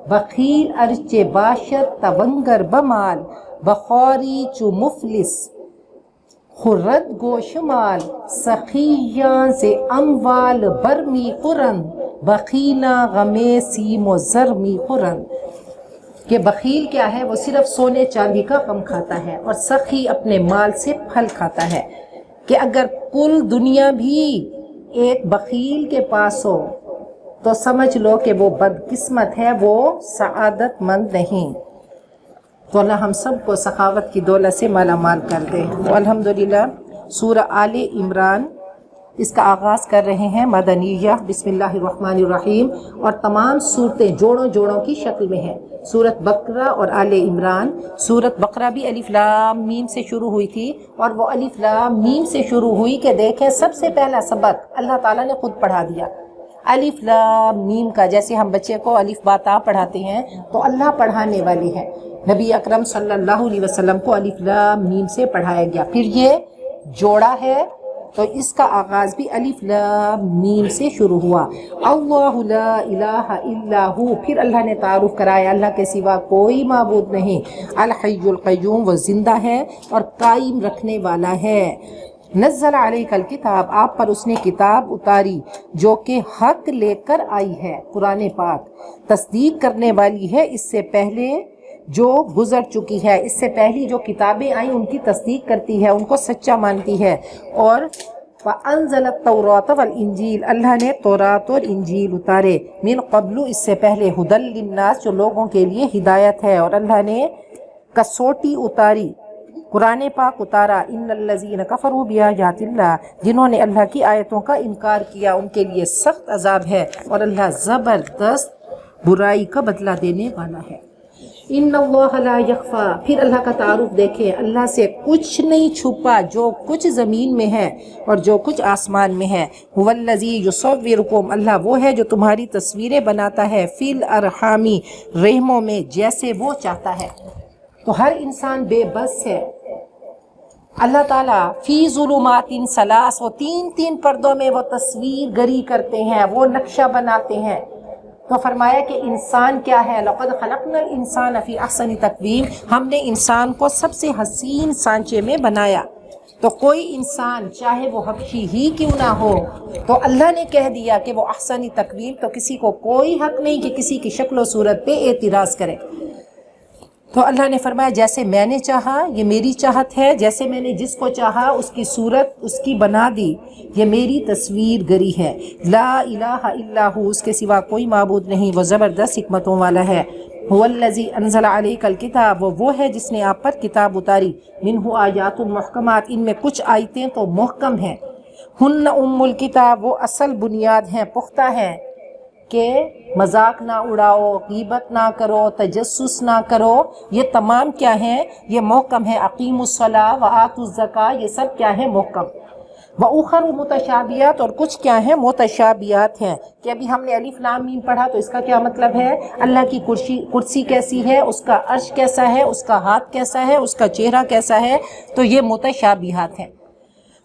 بخیل ارچے باشد تونگر بمال، بخوری چو مفلس خرد گوشمال، سخیاں سے اموال برمی خورند، بخیلاں غمے سیم و زر می خورند۔ کہ بخیل کیا ہے، وہ صرف سونے چاندی کا غم کھاتا ہے، اور سخی اپنے مال سے پھل کھاتا ہے۔ کہ اگر کل دنیا بھی ایک بخیل کے پاس ہو تو سمجھ لو کہ وہ بدقسمت ہے، وہ سعادت مند نہیں۔ تو اللہ ہم سب کو سخاوت کی دولت سے مالا مال کر دے۔ تو الحمدللہ سورہ آل عمران اس کا آغاز کر رہے ہیں مدنیہ، بسم اللہ الرحمن الرحیم، اور تمام صورتیں جوڑوں جوڑوں کی شکل میں ہیں۔ سورۃ بقرہ اور آل عمران۔ سورۃ بقرہ بھی الف لام میم سے شروع ہوئی تھی، اور وہ الف لام میم سے شروع ہوئی کہ دیکھیں سب سے پہلا سبق اللہ تعالیٰ نے خود پڑھا دیا، الف لام میم کا۔ جیسے ہم بچے کو الف با تا پڑھاتے ہیں تو اللہ پڑھانے والی ہے، نبی اکرم صلی اللہ علیہ وسلم کو الف لام میم سے پڑھایا گیا۔ پھر یہ جوڑا ہے تو اس کا آغاز بھی الف لام میم سے شروع ہوا۔ اللہ لا الہ الا ہو، پھر اللہ نے تعارف کرایا اللہ کے سوا کوئی معبود نہیں۔ الحی القیوم، وہ زندہ ہے اور قائم رکھنے والا ہے۔ نزل علیک الکتاب، آپ پر اس نے کتاب اتاری جو کہ حق لے کر آئی ہے، قرآن پاک، تصدیق کرنے والی ہے اس سے پہلے جو گزر چکی ہے، اس سے پہلی جو کتابیں آئیں ان کی تصدیق کرتی ہے، ان کو سچا مانتی ہے۔ اور وَأَنزَلَ التَّوْرَاةَ وَالْإِنجِيلَ، اللہ نے تورات اور انجیل اتارے، من قبل، اس سے پہلے، ہدی للناس، جو لوگوں کے لیے ہدایت ہے۔ اور اللہ نے کسوٹی اتاری، قرآن پاک اتارا، ان الذین کفروا بآیات اللہ، جنہوں نے اللہ کی آیتوں کا انکار کیا ان کے لیے سخت عذاب ہے، اور اللہ زبردست برائی کا بدلہ دینے والا ہے۔ ان اللہ لا یخفی، پھر اللہ کا تعارف دیکھیں، اللہ سے کچھ نہیں چھپا، جو کچھ زمین میں ہے اور جو کچھ آسمان میں ہے۔ هو الذی یصورکم، اللہ وہ ہے جو تمہاری تصویریں بناتا ہے، فی الارحام، رحموں میں، جیسے وہ چاہتا ہے۔ تو ہر انسان بے بس ہے۔ اللہ تعالیٰ فی ظلمات ثلاث، وہ تین پردوں میں وہ تصویر گری کرتے ہیں، وہ نقشہ بناتے ہیں۔ تو فرمایا کہ انسان کیا ہے، لقد خلقنا الانسان فی احسن تقویم، ہم نے انسان کو سب سے حسین سانچے میں بنایا۔ تو کوئی انسان چاہے وہ حبشی ہی کیوں نہ ہو، تو اللہ نے کہہ دیا کہ وہ احسن تقویم، تو کسی کو کوئی حق نہیں کہ کسی کی شکل و صورت پہ اعتراض کرے۔ تو اللہ نے فرمایا جیسے میں نے چاہا، یہ میری چاہت ہے، جیسے میں نے جس کو چاہا اس کی صورت اس کی بنا دی، یہ میری تصویر گری ہے۔ لا الہ الا ہو، اس کے سوا کوئی معبود نہیں، وہ زبردست حکمتوں والا ہے۔ هو الذی انزل علیک الکتاب، وہ ہے جس نے آپ پر کتاب اتاری، منہ آیات محکمات، ان میں کچھ آیتیں تو محکم ہیں، ہن ام الکتاب، وہ اصل بنیاد ہیں، پختہ ہیں، کہ مذاق نہ اڑاؤ، غیبت نہ کرو، تجسس نہ کرو، یہ تمام کیا ہیں؟ یہ محکم ہے۔ اقیموا الصلاۃ وآتوا الزکاۃ، یہ سب کیا ہے؟ محکم۔ وَأُخَرُ مُتَشَابِهَاتٌ، اور کچھ کیا ہیں؟ متشابہات ہیں، کہ ابھی ہم نے الف لام میم پڑھا تو اس کا کیا مطلب ہے؟ اللہ کی کرسی کیسی ہے، اس کا عرش کیسا ہے، اس کا ہاتھ کیسا ہے، اس کا چہرہ کیسا ہے، تو یہ متشابہات ہیں۔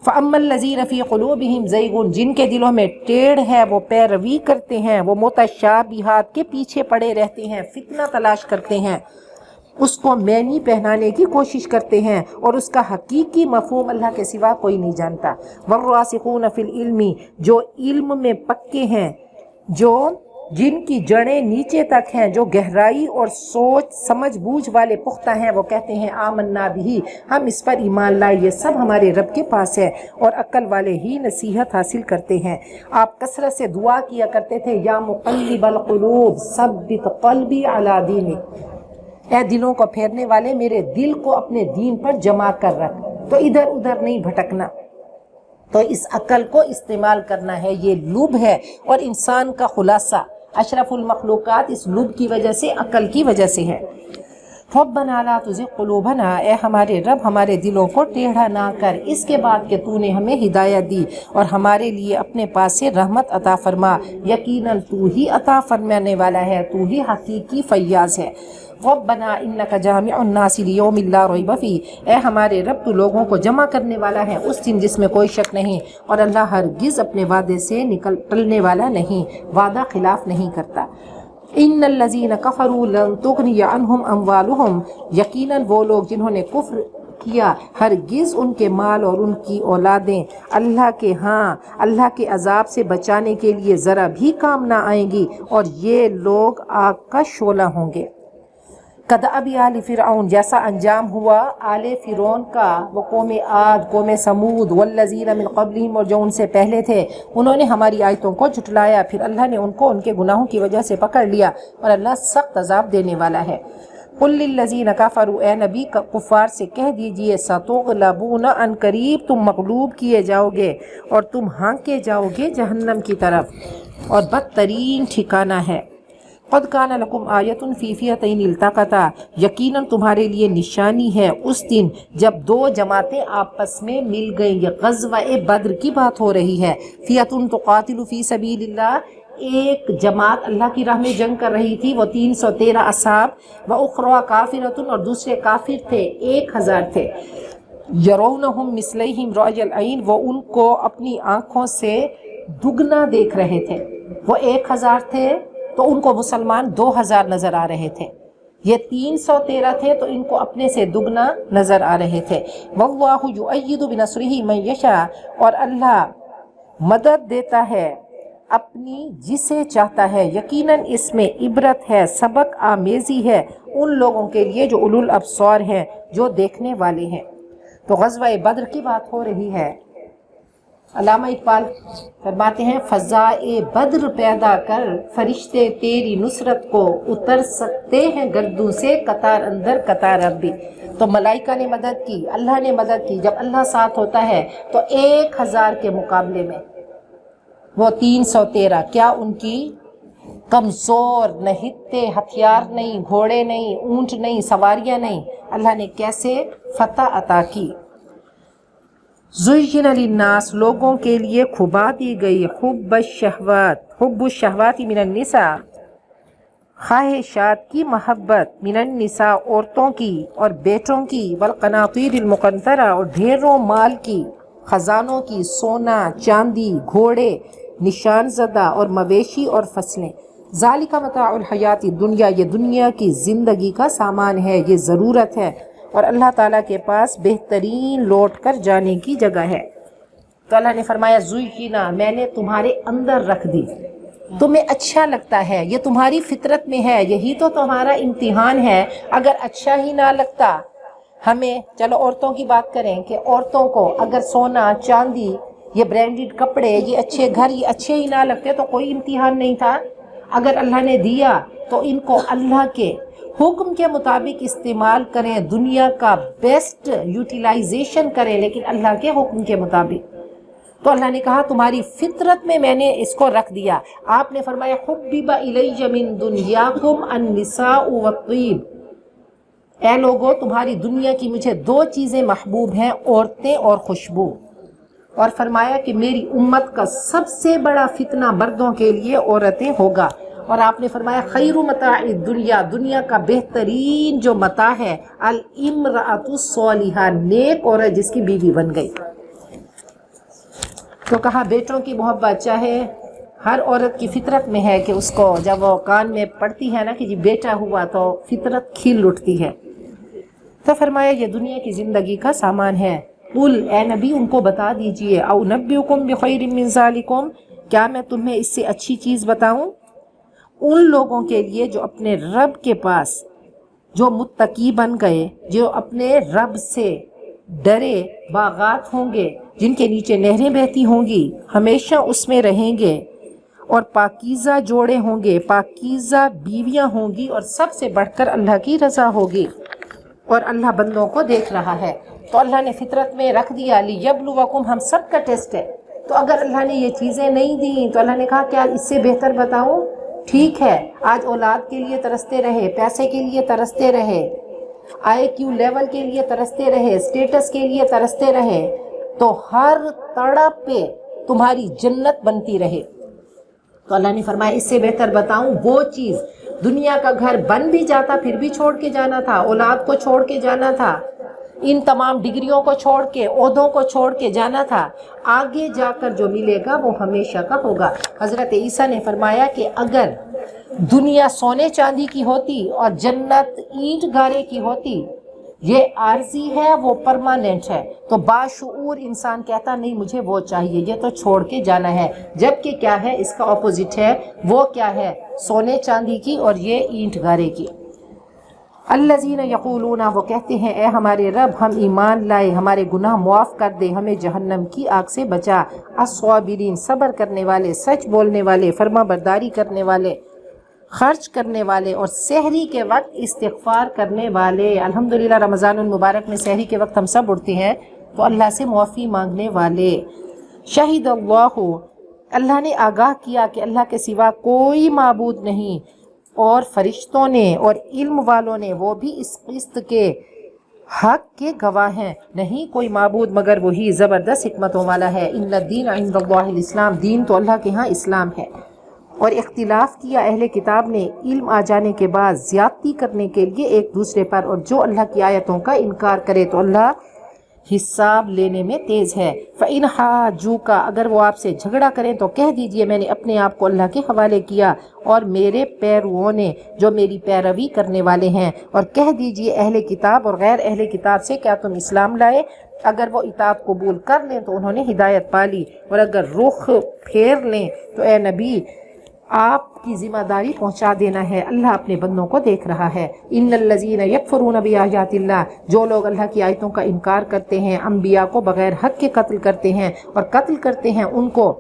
فَأَمَّا الَّذِينَ فِي قُلُوبِهِمْ زَيْغٌ، جن کے دلوں میں ٹیڑھ ہے، وہ پیروی کرتے ہیں، وہ متشابہات کے پیچھے پڑے رہتے ہیں، فتنہ تلاش کرتے ہیں، اس کو معنی پہنانے کی کوشش کرتے ہیں، اور اس کا حقیقی مفہوم اللہ کے سوا کوئی نہیں جانتا۔ وَالرَّاسِخُونَ فِي الْعِلْمِ، جو علم میں پکے ہیں، جن کی جڑیں نیچے تک ہیں، جو گہرائی اور سوچ سمجھ بوجھ والے پختہ ہیں، وہ کہتے ہیں آمنا بھی، ہم اس پر ایمان لائے، یہ سب ہمارے رب کے پاس ہے، اور عقل والے ہی نصیحت حاصل کرتے ہیں۔ آپ کثرت سے دعا کیا کرتے تھے، یا مقلب القلوب ثبت قلبی علی دینک، اے دلوں کو پھیرنے والے، میرے دل کو اپنے دین پر جمع کر رکھ، تو ادھر ادھر نہیں بھٹکنا۔ تو اس عقل کو استعمال کرنا ہے، یہ لب ہے، اور انسان کا خلاصہ اشرف المخلوقات اس لب کی وجہ سے، عقل کی وجہ سے ہے۔ ربنا لا تزغ قلوبنا، اے ہمارے رب ہمارے دلوں کو ٹیڑھا نہ کر اس کے بعد کہ تو نے ہمیں ہدایت دی، اور ہمارے لیے اپنے پاس سے رحمت عطا فرما، یقیناً تو ہی عطا فرمانے والا ہے، تو ہی حقیقی فیاض ہے۔ ربنا انک جامع الناس لیوم لا ریب فیہ، اے ہمارے رب تو لوگوں کو جمع کرنے والا ہے اس دن جس میں کوئی شک نہیں، اور اللہ ہرگز اپنے وعدے سے ٹلنے والا نہیں، وعدہ خلاف نہیں کرتا۔ ان الذین کفروا لن تغنی عنہم اموالہم، یقیناً وہ لوگ جنہوں نے کفر کیا، ہرگز ان کے مال اور ان کی اولادیں اللہ کے اللہ کے عذاب سے بچانے کے لیے ذرا بھی کام نہ آئیں گی، اور یہ لوگ آگ کا شعلہ ہوں گے۔ کدأب آل فرعون، جیسا انجام ہوا آل فرعون کا، وہ قوم عاد، قوم سمود، والذین من قبلہم، اور جو ان سے پہلے تھے، انہوں نے ہماری آیتوں کو جھٹلایا، پھر اللہ نے ان کو ان کے گناہوں کی وجہ سے پکڑ لیا، اور اللہ سخت عذاب دینے والا ہے۔ قل للذین کفروا، اے نبی کفار سے کہہ دیجئے، ستغلبون، ان قریب تم مغلوب کیے جاؤ گے، اور تم ہانکے جاؤ گے جہنم کی طرف، اور بدترین ٹھکانہ ہے۔ قد کان لکم آیۃ فی فئتین التقطا، یقیناً تمہارے لیے نشانی ہے اس دن جب دو جماعتیں آپس میں مل گئیں۔ یہ غزوہ بدر کی بات ہو رہی ہے۔ فئۃ تقاتل فی سبیل اللہ، ایک جماعت اللہ کی راہ میں جنگ کر رہی تھی، وہ 313 اصحاب، وأخرى کافرۃ، اور دوسرے کافر تھے 1000 تھے، یرونہم مثلیہم رأی العین، وہ ان کو اپنی آنکھوں سے دگنا دیکھ رہے تھے۔ وہ 1000 تھے تو ان کو مسلمان 2000 نظر آ رہے تھے، یہ 313 تھے تو ان کو اپنے سے دگنا نظر آ رہے تھے۔ واللہ یؤید بنصرہ من یشاء، اور اللہ مدد دیتا ہے اپنی جسے چاہتا ہے، یقیناً اس میں عبرت ہے، سبق آمیزی ہے ان لوگوں کے لیے جو اولو الابصار ہیں، جو دیکھنے والے ہیں۔ تو غزوہ بدر کی بات ہو رہی ہے۔ علامہ اقبال فرماتے ہیں، فضائے بدر پیدا کر فرشتے تیری نصرت کو، اتر سکتے ہیں گردوں سے قطار اندر قطار اب بھی۔ تو ملائکہ نے مدد کی، اللہ نے مدد کی۔ جب اللہ ساتھ ہوتا ہے تو 1000 کے مقابلے میں وہ 313، کیا ان کی کمزور نہتے ہتھیار نہیں، گھوڑے نہیں، اونٹ نہیں، سواریاں نہیں، اللہ نے کیسے فتح عطا کی۔ زُيِّنَ لِلنَّاسِ، لوگوں کے لیے کھبا دی گئی، حب الشہوات من النساء، خواہشات کی محبت، من النساء عورتوں کی اور بیٹوں کی، والقناطیر المقنطرہ اور ڈھیروں مال کی، خزانوں کی، سونا چاندی، گھوڑے، نشان زدہ اور مویشی اور فصلیں۔ ذالک متاع الحیات الدنیا، یہ دنیا کی زندگی کا سامان ہے، یہ ضرورت ہے۔ اور اللہ تعالیٰ کے پاس بہترین لوٹ کر جانے کی جگہ ہے۔ تو اللہ نے فرمایا زُیِّنَ، میں نے تمہارے اندر رکھ دی، تمہیں اچھا لگتا ہے، یہ تمہاری فطرت میں ہے، یہی تو تمہارا امتحان ہے۔ اگر اچھا ہی نہ لگتا ہمیں، چلو عورتوں کی بات کریں کہ عورتوں کو اگر سونا چاندی، یہ برانڈڈ کپڑے، یہ اچھے گھر، یہ اچھے ہی نہ لگتے تو کوئی امتحان نہیں تھا۔ اگر اللہ نے دیا تو ان کو اللہ کے حکم کے مطابق استعمال کریں، دنیا کا بیسٹ یوٹیلائزیشن کریں، لیکن اللہ کے حکم کے مطابق۔ تو اللہ نے کہا تمہاری فطرت میں نے اس کو رکھ دیا۔ آپ نے فرمایا حُبِّبَ إِلَيَّ مِن دُنْيَاكُمْ النِّسَاءُ وَالطِّيبُ، اے لوگو تمہاری دنیا کی مجھے دو چیزیں محبوب ہیں، عورتیں اور خوشبو۔ اور فرمایا کہ میری امت کا سب سے بڑا فتنہ مردوں کے لیے عورتیں ہوگا۔ اور آپ نے فرمایا خیر متاع الدنیا، دنیا کا بہترین جو متاع ہے، الامرأۃ الصالحہ، نیک عورت جس کی بیوی بن گئی۔ تو کہا بیٹوں کی محبت، چاہے ہر عورت کی فطرت میں ہے کہ اس کو جب وہ کان میں پڑتی ہے نا کہ جی بیٹا ہوا تو فطرت کھل اٹھتی ہے۔ تو فرمایا یہ دنیا کی زندگی کا سامان ہے۔ قل، اے نبی ان کو بتا دیجئے، او نبئکم بخیر من ذالکم، کیا میں تمہیں اس سے اچھی چیز بتاؤں؟ ان لوگوں کے لیے جو اپنے رب کے پاس، جو متقی بن گئے، جو اپنے رب سے ڈرے، باغات ہوں گے جن کے نیچے نہریں بہتی ہوں گی، ہمیشہ اس میں رہیں گے، اور پاکیزہ جوڑے ہوں گے، پاکیزہ بیویاں ہوں گی، اور سب سے بڑھ کر اللہ کی رضا ہوگی، اور اللہ بندوں کو دیکھ رہا ہے۔ تو اللہ نے فطرت میں رکھ دیا لیبلوکم، ہم سب کا ٹیسٹ ہے۔ تو اگر اللہ نے یہ چیزیں نہیں دیں تو اللہ نے کہا کیا اس سے بہتر بتاؤں؟ ٹھیک ہے، آج اولاد کے لیے ترستے رہے، پیسے کے لیے ترستے رہے، IQ لیول کے لیے ترستے رہے، سٹیٹس کے لیے ترستے رہے، تو ہر تڑپ پہ تمہاری جنت بنتی رہے۔ تو اللہ نے فرمایا اس سے بہتر بتاؤں وہ چیز، دنیا کا گھر بن بھی جاتا پھر بھی چھوڑ کے جانا تھا، اولاد کو چھوڑ کے جانا تھا، ان تمام ڈگریوں کو چھوڑ کے، عہدوں کو چھوڑ کے جانا تھا، آگے جا کر جو ملے گا وہ ہمیشہ کا ہوگا۔ حضرت عیسیٰ نے فرمایا کہ اگر دنیا سونے چاندی کی ہوتی اور جنت اینٹ گارے کی ہوتی، یہ عارضی ہے وہ پرماننٹ ہے، تو باشعور انسان کہتا نہیں مجھے وہ چاہیے، یہ تو چھوڑ کے جانا ہے، جبکہ کیا ہے اس کا اپوزٹ ہے، وہ کیا ہے سونے چاندی کی اور یہ اینٹ گارے کی۔ الذین یقولون، وہ کہتے ہیں اے ہمارے رب ہم ایمان لائے، ہمارے گناہ معاف کر دے، ہمیں جہنم کی آگ سے بچا، الصابرین، صبر کرنے والے، سچ بولنے والے، فرما برداری کرنے والے، خرچ کرنے والے، اور سحری کے وقت استغفار کرنے والے۔ الحمدللہ رمضان المبارک میں سحری کے وقت ہم سب اٹھتے ہیں تو اللہ سے معافی مانگنے والے۔ شہید اللہ نے آگاہ کیا کہ اللہ کے سوا کوئی معبود نہیں، اور فرشتوں نے اور علم والوں نے وہ بھی اس قسط کے حق کے گواہ ہیں، نہیں کوئی معبود مگر وہی زبردست حکمتوں والا ہے۔ ان الدین عند اللہ الاسلام، دین تو اللہ کے ہاں اسلام ہے۔ اور اختلاف کیا اہل کتاب نے علم آ جانے کے بعد زیادتی کرنے کے لیے ایک دوسرے پر، اور جو اللہ کی آیتوں کا انکار کرے تو اللہ حساب لینے میں تیز ہے۔ فَإِنْ حَاجُّوكَ، اگر وہ آپ سے جھگڑا کریں تو کہہ دیجئے میں نے اپنے آپ کو اللہ کے حوالے کیا اور میرے پیرووں نے جو میری پیروی کرنے والے ہیں، اور کہہ دیجئے اہل کتاب اور غیر اہل کتاب سے کیا تم اسلام لائے؟ اگر وہ اطاعت قبول کر لیں تو انہوں نے ہدایت پا لی، اور اگر رخ پھیر لیں تو اے نبی آپ کی ذمہ داری پہنچا دینا ہے، اللہ اپنے بندوں کو دیکھ رہا ہے۔ ان الذین یکفرون بآیات اللہ، جو لوگ اللہ کی آیتوں کا انکار کرتے ہیں، انبیاء کو بغیر حق کے قتل کرتے ہیں، اور قتل کرتے ہیں ان کو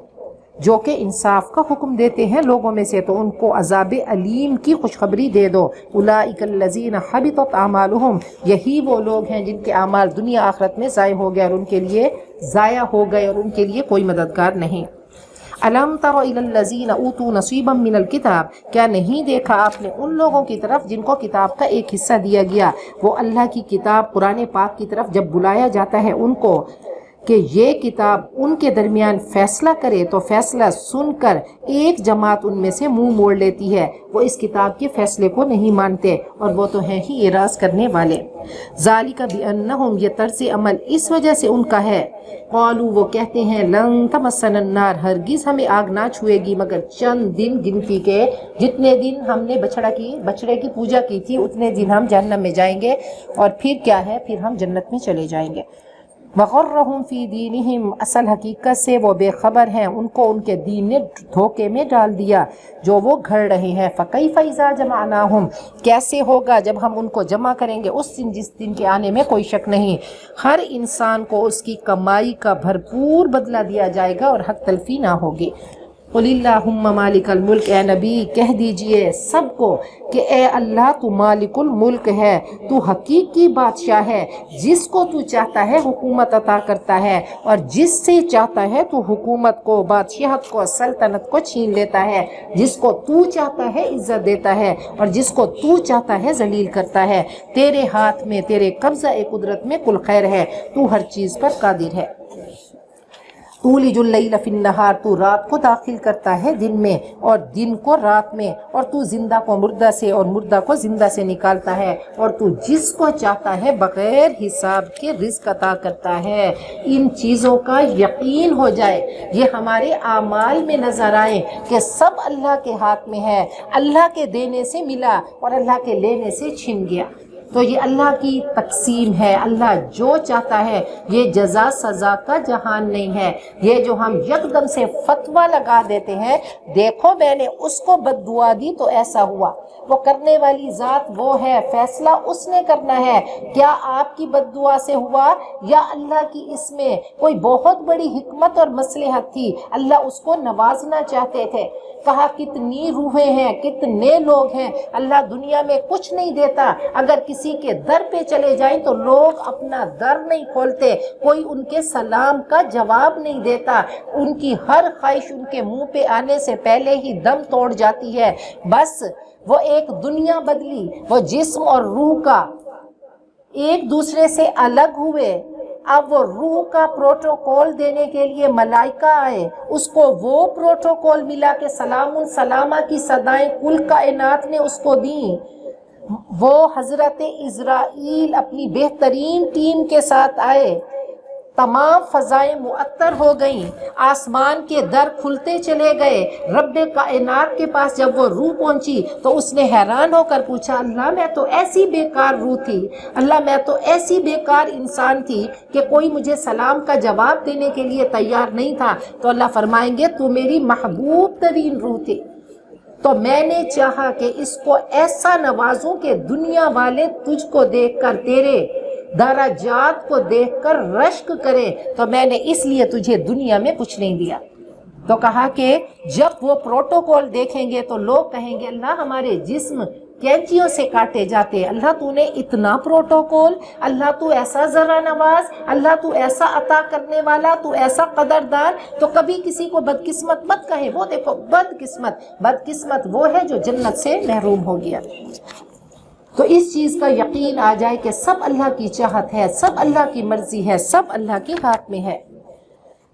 جو کہ انصاف کا حکم دیتے ہیں لوگوں میں سے، تو ان کو عذاب علیم کی خوشخبری دے دو۔ اولئک الذین حبطت اعمالہم، یہی وہ لوگ ہیں جن کے اعمال دنیا آخرت میں ضائع ہو گئے اور ان کے لیے ضائع ہو گئے اور ان کے لیے کوئی مددگار نہیں۔ الم تر الی الذین اوتوا نصیبا من الکتاب، کیا نہیں دیکھا آپ نے ان لوگوں کی طرف جن کو کتاب کا ایک حصہ دیا گیا؟ وہ اللہ کی کتاب قرآن پاک کی طرف جب بلایا جاتا ہے ان کو، کہ یہ کتاب ان کے درمیان فیصلہ کرے تو فیصلہ سن کر ایک جماعت ان میں سے منہ موڑ لیتی ہے، وہ اس کتاب کے فیصلے کو نہیں مانتے اور وہ تو ہیں ہی اعراض کرنے والے۔ ذالک بانہم، یہ طرز عمل اس وجہ سے ان کا ہے، قالوا، وہ کہتے ہیں، لن تمسنا النار، ہرگز ہمیں آگ نہ چھوئے گی مگر چند دن گنتی کے، جتنے دن ہم نے بچڑے کی پوجا کی تھی اتنے دن ہم جہنم میں جائیں گے، اور پھر کیا ہے، پھر ہم جنت میں چلے جائیں گے۔ وغرہم فی دینہم، اصل حقیقت سے وہ بے خبر ہیں، ان کو ان کے دین نے دھوکے میں ڈال دیا جو وہ گھڑ رہے ہیں۔ فکیف اذا جمعناہم، کیسے ہوگا جب ہم ان کو جمع کریں گے اس دن جس دن کے آنے میں کوئی شک نہیں، ہر انسان کو اس کی کمائی کا بھرپور بدلہ دیا جائے گا اور حق تلفی نہ ہوگی۔ قل اللہم مالک الملک، اے نبی کہہ دیجئے سب کو کہ اے اللہ تو مالک الملک ہے، تو حقیقی بادشاہ ہے، جس کو تو چاہتا ہے حکومت عطا کرتا ہے اور جس سے چاہتا ہے تو حکومت کو، بادشاہت کو، سلطنت کو چھین لیتا ہے، جس کو تو چاہتا ہے عزت دیتا ہے اور جس کو تو چاہتا ہے ذلیل کرتا ہے، تیرے ہاتھ میں، تیرے قبضہ قدرت میں کل خیر ہے، تو ہر چیز پر قادر ہے۔ تولج اللیل فی النہار، تو رات کو داخل کرتا ہے دن میں اور دن کو رات میں، اور تو زندہ کو مردہ سے اور مردہ کو زندہ سے نکالتا ہے، اور تو جس کو چاہتا ہے بغیر حساب کے رزق عطا کرتا ہے۔ ان چیزوں کا یقین ہو جائے، یہ ہمارے اعمال میں نظر آئے کہ سب اللہ کے ہاتھ میں ہے، اللہ کے دینے سے ملا اور اللہ کے لینے سے چھن گیا۔ تو یہ اللہ کی تقسیم ہے، اللہ جو چاہتا ہے، یہ جزا سزا کا جہان نہیں ہے۔ یہ جو ہم یکدم سے فتویٰ لگا دیتے ہیں، دیکھو میں نے اس کو بد دعا دی تو ایسا ہوا، وہ کرنے والی ذات وہ ہے، فیصلہ اس نے کرنا ہے، کیا آپ کی بد دعا سے ہوا یا اللہ کی اس میں کوئی بہت بڑی حکمت اور مصلحت تھی، اللہ اس کو نوازنا چاہتے تھے۔ کہا کتنی روحیں ہیں، کتنے لوگ ہیں، اللہ دنیا میں کچھ نہیں دیتا، اگر کسی کے در پہ چلے جائیں تو لوگ اپنا در نہیں کھولتے، کوئی ان کے سلام کا جواب نہیں دیتا، ان کی ہر خواہش ان کے منہ پہ آنے سے پہلے ہی دم توڑ جاتی ہے۔ بس وہ ایک دنیا بدلی، وہ جسم اور روح کا ایک دوسرے سے الگ ہوئے، اب وہ روح کا پروٹوکول دینے کے لیے ملائکہ آئے، اس کو وہ پروٹوکول ملا کہ سلام سلامہ کی صدائیں کل کائنات نے اس کو دیں۔ وہ حضرت اسرائیل اپنی بہترین ٹیم کے ساتھ آئے، تمام فضائیں معطر ہو گئیں، آسمان کے در کھلتے چلے گئے، رب کائنات کے پاس جب وہ روح پہنچی تو اس نے حیران ہو کر پوچھا، اللہ میں تو ایسی بیکار روح تھی، اللہ میں تو ایسی بیکار انسان تھی کہ کوئی مجھے سلام کا جواب دینے کے لیے تیار نہیں تھا۔ تو اللہ فرمائیں گے تو میری محبوب ترین روح تھی، تو میں نے چاہا کہ اس کو ایسا نوازوں کہ دنیا والے تجھ کو دیکھ کر، تیرے درجات کو دیکھ کر رشک کرے، تو میں نے اس لیے تجھے دنیا میں کچھ نہیں دیا۔ تو کہا کہ جب وہ پروٹوکول دیکھیں گے تو لوگ کہیں گے اللہ ہمارے جسم کینچیوں سے کاٹے جاتے، اللہ تو نے اتنا پروٹوکول، اللہ تو ایسا ذرا نواز، اللہ تو ایسا عطا کرنے والا، تو ایسا قدردار، تو کبھی کسی کو بدقسمت مت کہیں۔ وہ دیکھو بدقسمت وہ ہے جو جنت سے محروم ہو گیا۔ تو اس چیز کا یقین آ جائے کہ سب اللہ کی چاہت ہے، سب اللہ کی مرضی ہے، سب اللہ کے ہاتھ میں ہے۔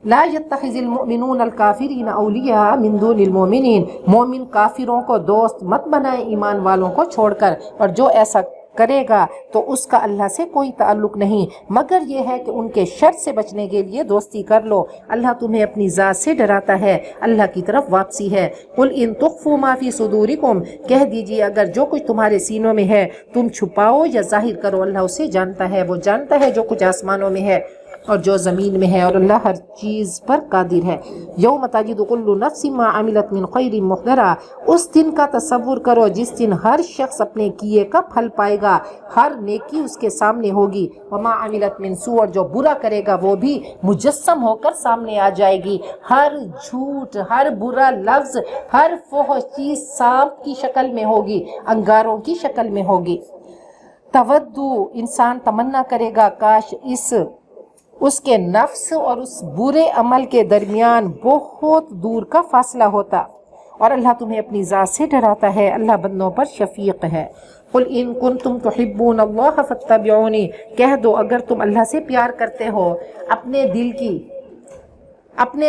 لا يتخذ المؤمنون الكافرین اولیاء من دون المؤمنین، مومن کافروں کو دوست مت بنائے ایمان والوں کو چھوڑ کر، اور جو ایسا کرے گا تو اس کا اللہ سے کوئی تعلق نہیں، مگر یہ ہے کہ ان کے شر سے بچنے کے لیے دوستی کر لو۔ اللہ تمہیں اپنی ذات سے ڈراتا ہے، اللہ کی طرف واپسی ہے۔ قل ان تخفوا ما فی صدورکم، کہہ دیجئے اگر جو کچھ تمہارے سینوں میں ہے تم چھپاؤ یا ظاہر کرو، اللہ اسے جانتا ہے، وہ جانتا ہے جو کچھ آسمانوں میں ہے اور جو زمین میں ہے، اور اللہ ہر چیز پر قادر ہے۔ یوم تجد کل نفس ما عملت من خیر محضرا، اس دن کا تصور کرو جس دن ہر شخص اپنے کیے کا پھل پائے گا، ہر نیکی اس کے سامنے ہوگی، وما عملت من سوء، اور جو برا کرے گا وہ بھی مجسم ہو کر سامنے آ جائے گی، ہر جھوٹ، ہر برا لفظ، ہر فحش چیز سانپ کی شکل میں ہوگی، انگاروں کی شکل میں ہوگی۔ تودو، انسان تمنا کرے گا کاش اس کے نفس اور اس برے عمل کے درمیان بہت دور کا فاصلہ ہوتا، اور اللہ تمہیں اپنی ذات سے ڈراتا ہے، اللہ بندوں پر شفیق ہے۔ قل ان کنتم تحبون اللہ فاتبعونی، کہہ دو اگر تم اللہ سے پیار کرتے ہو، اپنے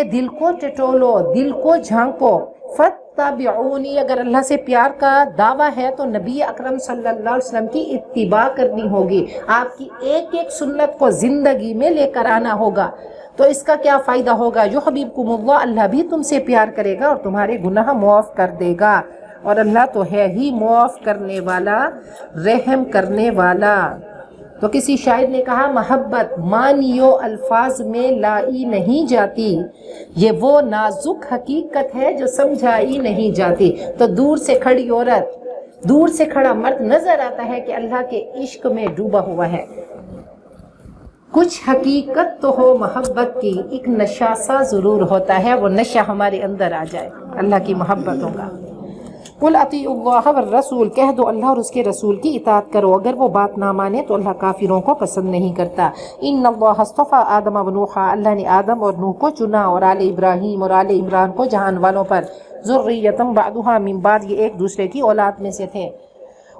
دل کو ٹٹولو، دل کو جھانکو، فاتبعونی، اگر اللہ سے پیار کا دعویٰ ہے تو نبی اکرم صلی اللہ علیہ وسلم کی اتباع کرنی ہوگی، آپ کی ایک ایک سنت کو زندگی میں لے کر آنا ہوگا۔ تو اس کا کیا فائدہ ہوگا؟ یحببکم اللہ، اللہ بھی تم سے پیار کرے گا اور تمہارے گناہ معاف کر دے گا، اور اللہ تو ہے ہی معاف کرنے والا، رحم کرنے والا۔ تو کسی شاعر نے کہا محبت مانیو الفاظ میں لائی نہیں جاتی، یہ وہ نازک حقیقت ہے جو سمجھائی نہیں جاتی۔ تو دور سے کھڑی عورت، دور سے کھڑا مرد نظر آتا ہے کہ اللہ کے عشق میں ڈوبا ہوا ہے۔ کچھ حقیقت تو ہو محبت کی، ایک نشہ سا ضرور ہوتا ہے، وہ نشہ ہمارے اندر آ جائے اللہ کی محبتوں کا۔ قل اطیعوا اللہ والرسول، کہہ دو اللہ اور اس کے رسول کی اطاعت کرو، اگر وہ بات نہ مانے تو اللہ کافروں کو پسند نہیں کرتا۔ ان اللہ اصطفی آدم و نوحا، اللہ نے آدم اور نوح کو چنا، اور آل ابراہیم اور آل عمران کو جہان والوں پر، ذریۃ بعضھا من بعض، یہ ایک دوسرے کی اولاد میں سے تھے،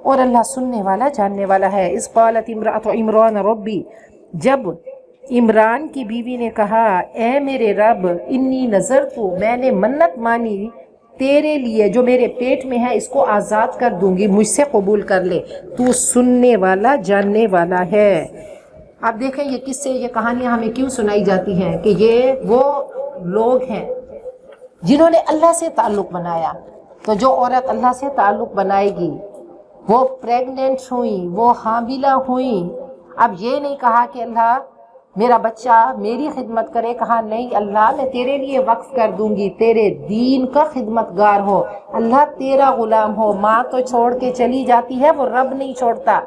اور اللہ سننے والا جاننے والا ہے۔ اذ قالت امرأۃ عمران ربی، جب عمران کی بیوی نے کہا اے میرے رب، انی نذرت، میں نے منت مانی تیرے لیے جو میرے پیٹ میں ہے، اس کو آزاد کر دوں گی، مجھ سے قبول کر لے، تو سننے والا جاننے والا ہے۔ آپ دیکھیں یہ قصے، یہ کہانیاں ہمیں کیوں سنائی جاتی ہیں کہ یہ وہ لوگ ہیں جنہوں نے اللہ سے تعلق بنایا۔ تو جو عورت اللہ سے تعلق بنائے گی، وہ پریگننٹ ہوئیں، وہ حاملہ ہوئیں، اب یہ نہیں کہا کہ اللہ میرا بچہ میری خدمت کرے، کہا نہیں اللہ میں تیرے لیے وقف کر دوں گی، تیرے دین کا خدمتگار ہو، اللہ تیرا غلام ہو۔ ماں تو چھوڑ کے چلی جاتی ہے، وہ رب نہیں چھوڑتا۔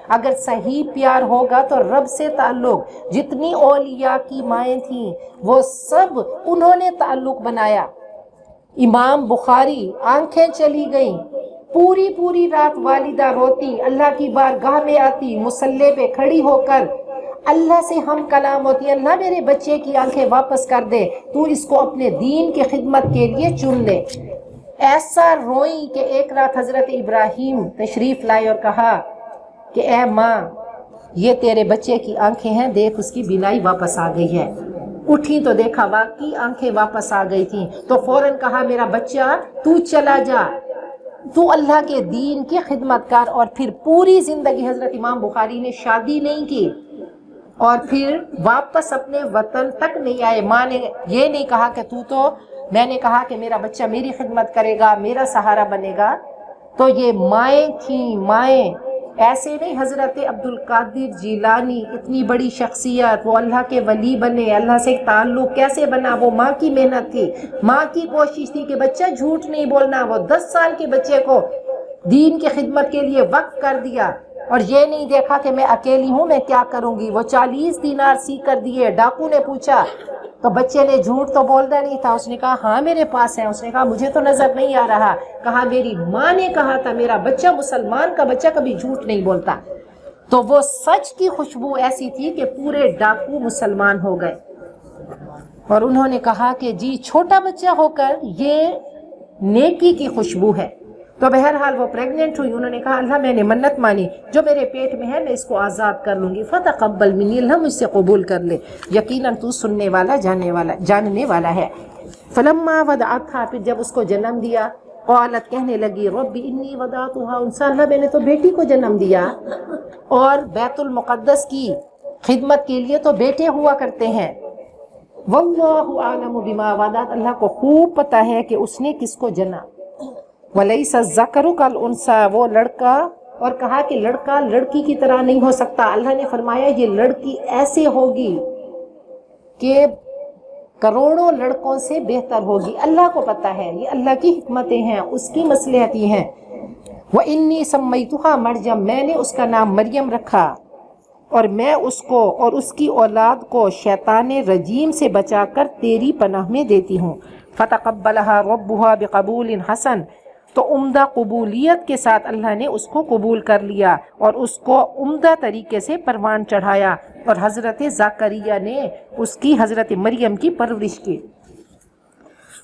اگر صحیح پیار ہوگا تو رب سے تعلق، جتنی اولیاء کی مائیں تھیں وہ سب انہوں نے تعلق بنایا۔ امام بخاری آنکھیں چلی گئیں، پوری رات والدہ روتی، اللہ کی بارگاہ میں آتی، مصلی پہ کھڑی ہو کر اللہ سے ہم کلام ہوتی، اللہ میرے بچے کی آنکھیں واپس کر دے، تو اس کو اپنے دین کی خدمت کے لیے چن لے۔ ایسا روئی کہ ایک رات حضرت ابراہیم تشریف لائے اور کہا کہ اے ماں یہ تیرے بچے کی آنکھیں ہیں، دیکھ اس کی بینائی واپس آ گئی ہے۔ اٹھی تو دیکھا واقعی آنکھیں واپس آ گئی تھیں، تو فوراً کہا میرا بچہ تو چلا جا، تو اللہ کے دین کی خدمت کر۔ اور پھر پوری زندگی حضرت امام بخاری نے شادی نہیں کی، اور پھر واپس اپنے وطن تک نہیں آئے۔ ماں نے یہ نہیں کہا کہ میں نے کہا کہ میرا بچہ میری خدمت کرے گا، میرا سہارا بنے گا۔ تو یہ مائیں تھیں، مائیں ایسے نہیں۔ حضرت عبدالقادر جیلانی اتنی بڑی شخصیت، وہ اللہ کے ولی بنے، اللہ سے تعلق کیسے بنا؟ وہ ماں کی محنت تھی، ماں کی کوشش تھی کہ بچہ جھوٹ نہیں بولنا۔ وہ 10 سال کے بچے کو دین کی خدمت کے لیے وقف کر دیا، اور یہ نہیں دیکھا کہ میں اکیلی ہوں، میں کیا کروں گی۔ وہ 40 دینار سی کر دیے۔ ڈاکو نے پوچھا تو بچے نے جھوٹ تو بولنا نہیں تھا، اس نے کہا ہاں میرے پاس ہے۔ اس نے کہا مجھے تو نظر نہیں آ رہا۔ کہا میری ماں نے کہا تھا میرا بچہ، مسلمان کا بچہ کبھی جھوٹ نہیں بولتا۔ تو وہ سچ کی خوشبو ایسی تھی کہ پورے ڈاکو مسلمان ہو گئے، اور انہوں نے کہا کہ جی چھوٹا بچہ ہو کر یہ نیکی کی خوشبو ہے۔ تو بہرحال وہ پریگننٹ ہوئی، انہوں نے کہا اللہ میں نے منت مانی، جو میرے پیٹ میں ہے میں اس کو آزاد کر لوں گی، فتقبل منی، اللہ مجھ سے قبول کر لے، یقیناً تو سننے والا جاننے والا ہے۔ فلما وضعتها، پھر جب اس کو جنم دیا، قالت کہنے لگی رب انی وضعتها انثی، اللہ میں نے تو بیٹی کو جنم دیا، اور بیت المقدس کی خدمت کے لیے تو بیٹے ہوا کرتے ہیں۔ واللہ اعلم بما وضعت، اللہ کو خوب پتہ ہے کہ اس نے کس کو جنا۔ وَلَيْسَ الذَّكَرُ كَالْأُنثىٰ، وہ لڑکا، اور کہا کہ لڑکا لڑکی کی طرح نہیں ہو سکتا۔ اللہ نے فرمایا یہ لڑکی ایسے ہوگی کہ کروڑوں لڑکوں سے بہتر ہوگی۔ اللہ کو پتہ ہے، یہ اللہ کی حکمتیں ہیں، اس کی مصلحتیں ہیں۔ وَإِنِّي سَمَّيْتُهَا مَرْيَمَ، میں نے اس کا نام مریم رکھا، اور میں اس کو اور اس کی اولاد کو شیطان رجیم سے بچا کر تیری پناہ میں دیتی ہوں۔ فَتَقَبَّلَهَا رَبُّهَا بِقَبُولٍ حَسَنٍ، تو عمدہ قبولیت کے ساتھ اللہ نے اس کو قبول کر لیا اور اس کو عمدہ طریقے سے پروان چڑھایا، اور حضرت زکریا نے اس کی حضرت مریم کی پرورش کی۔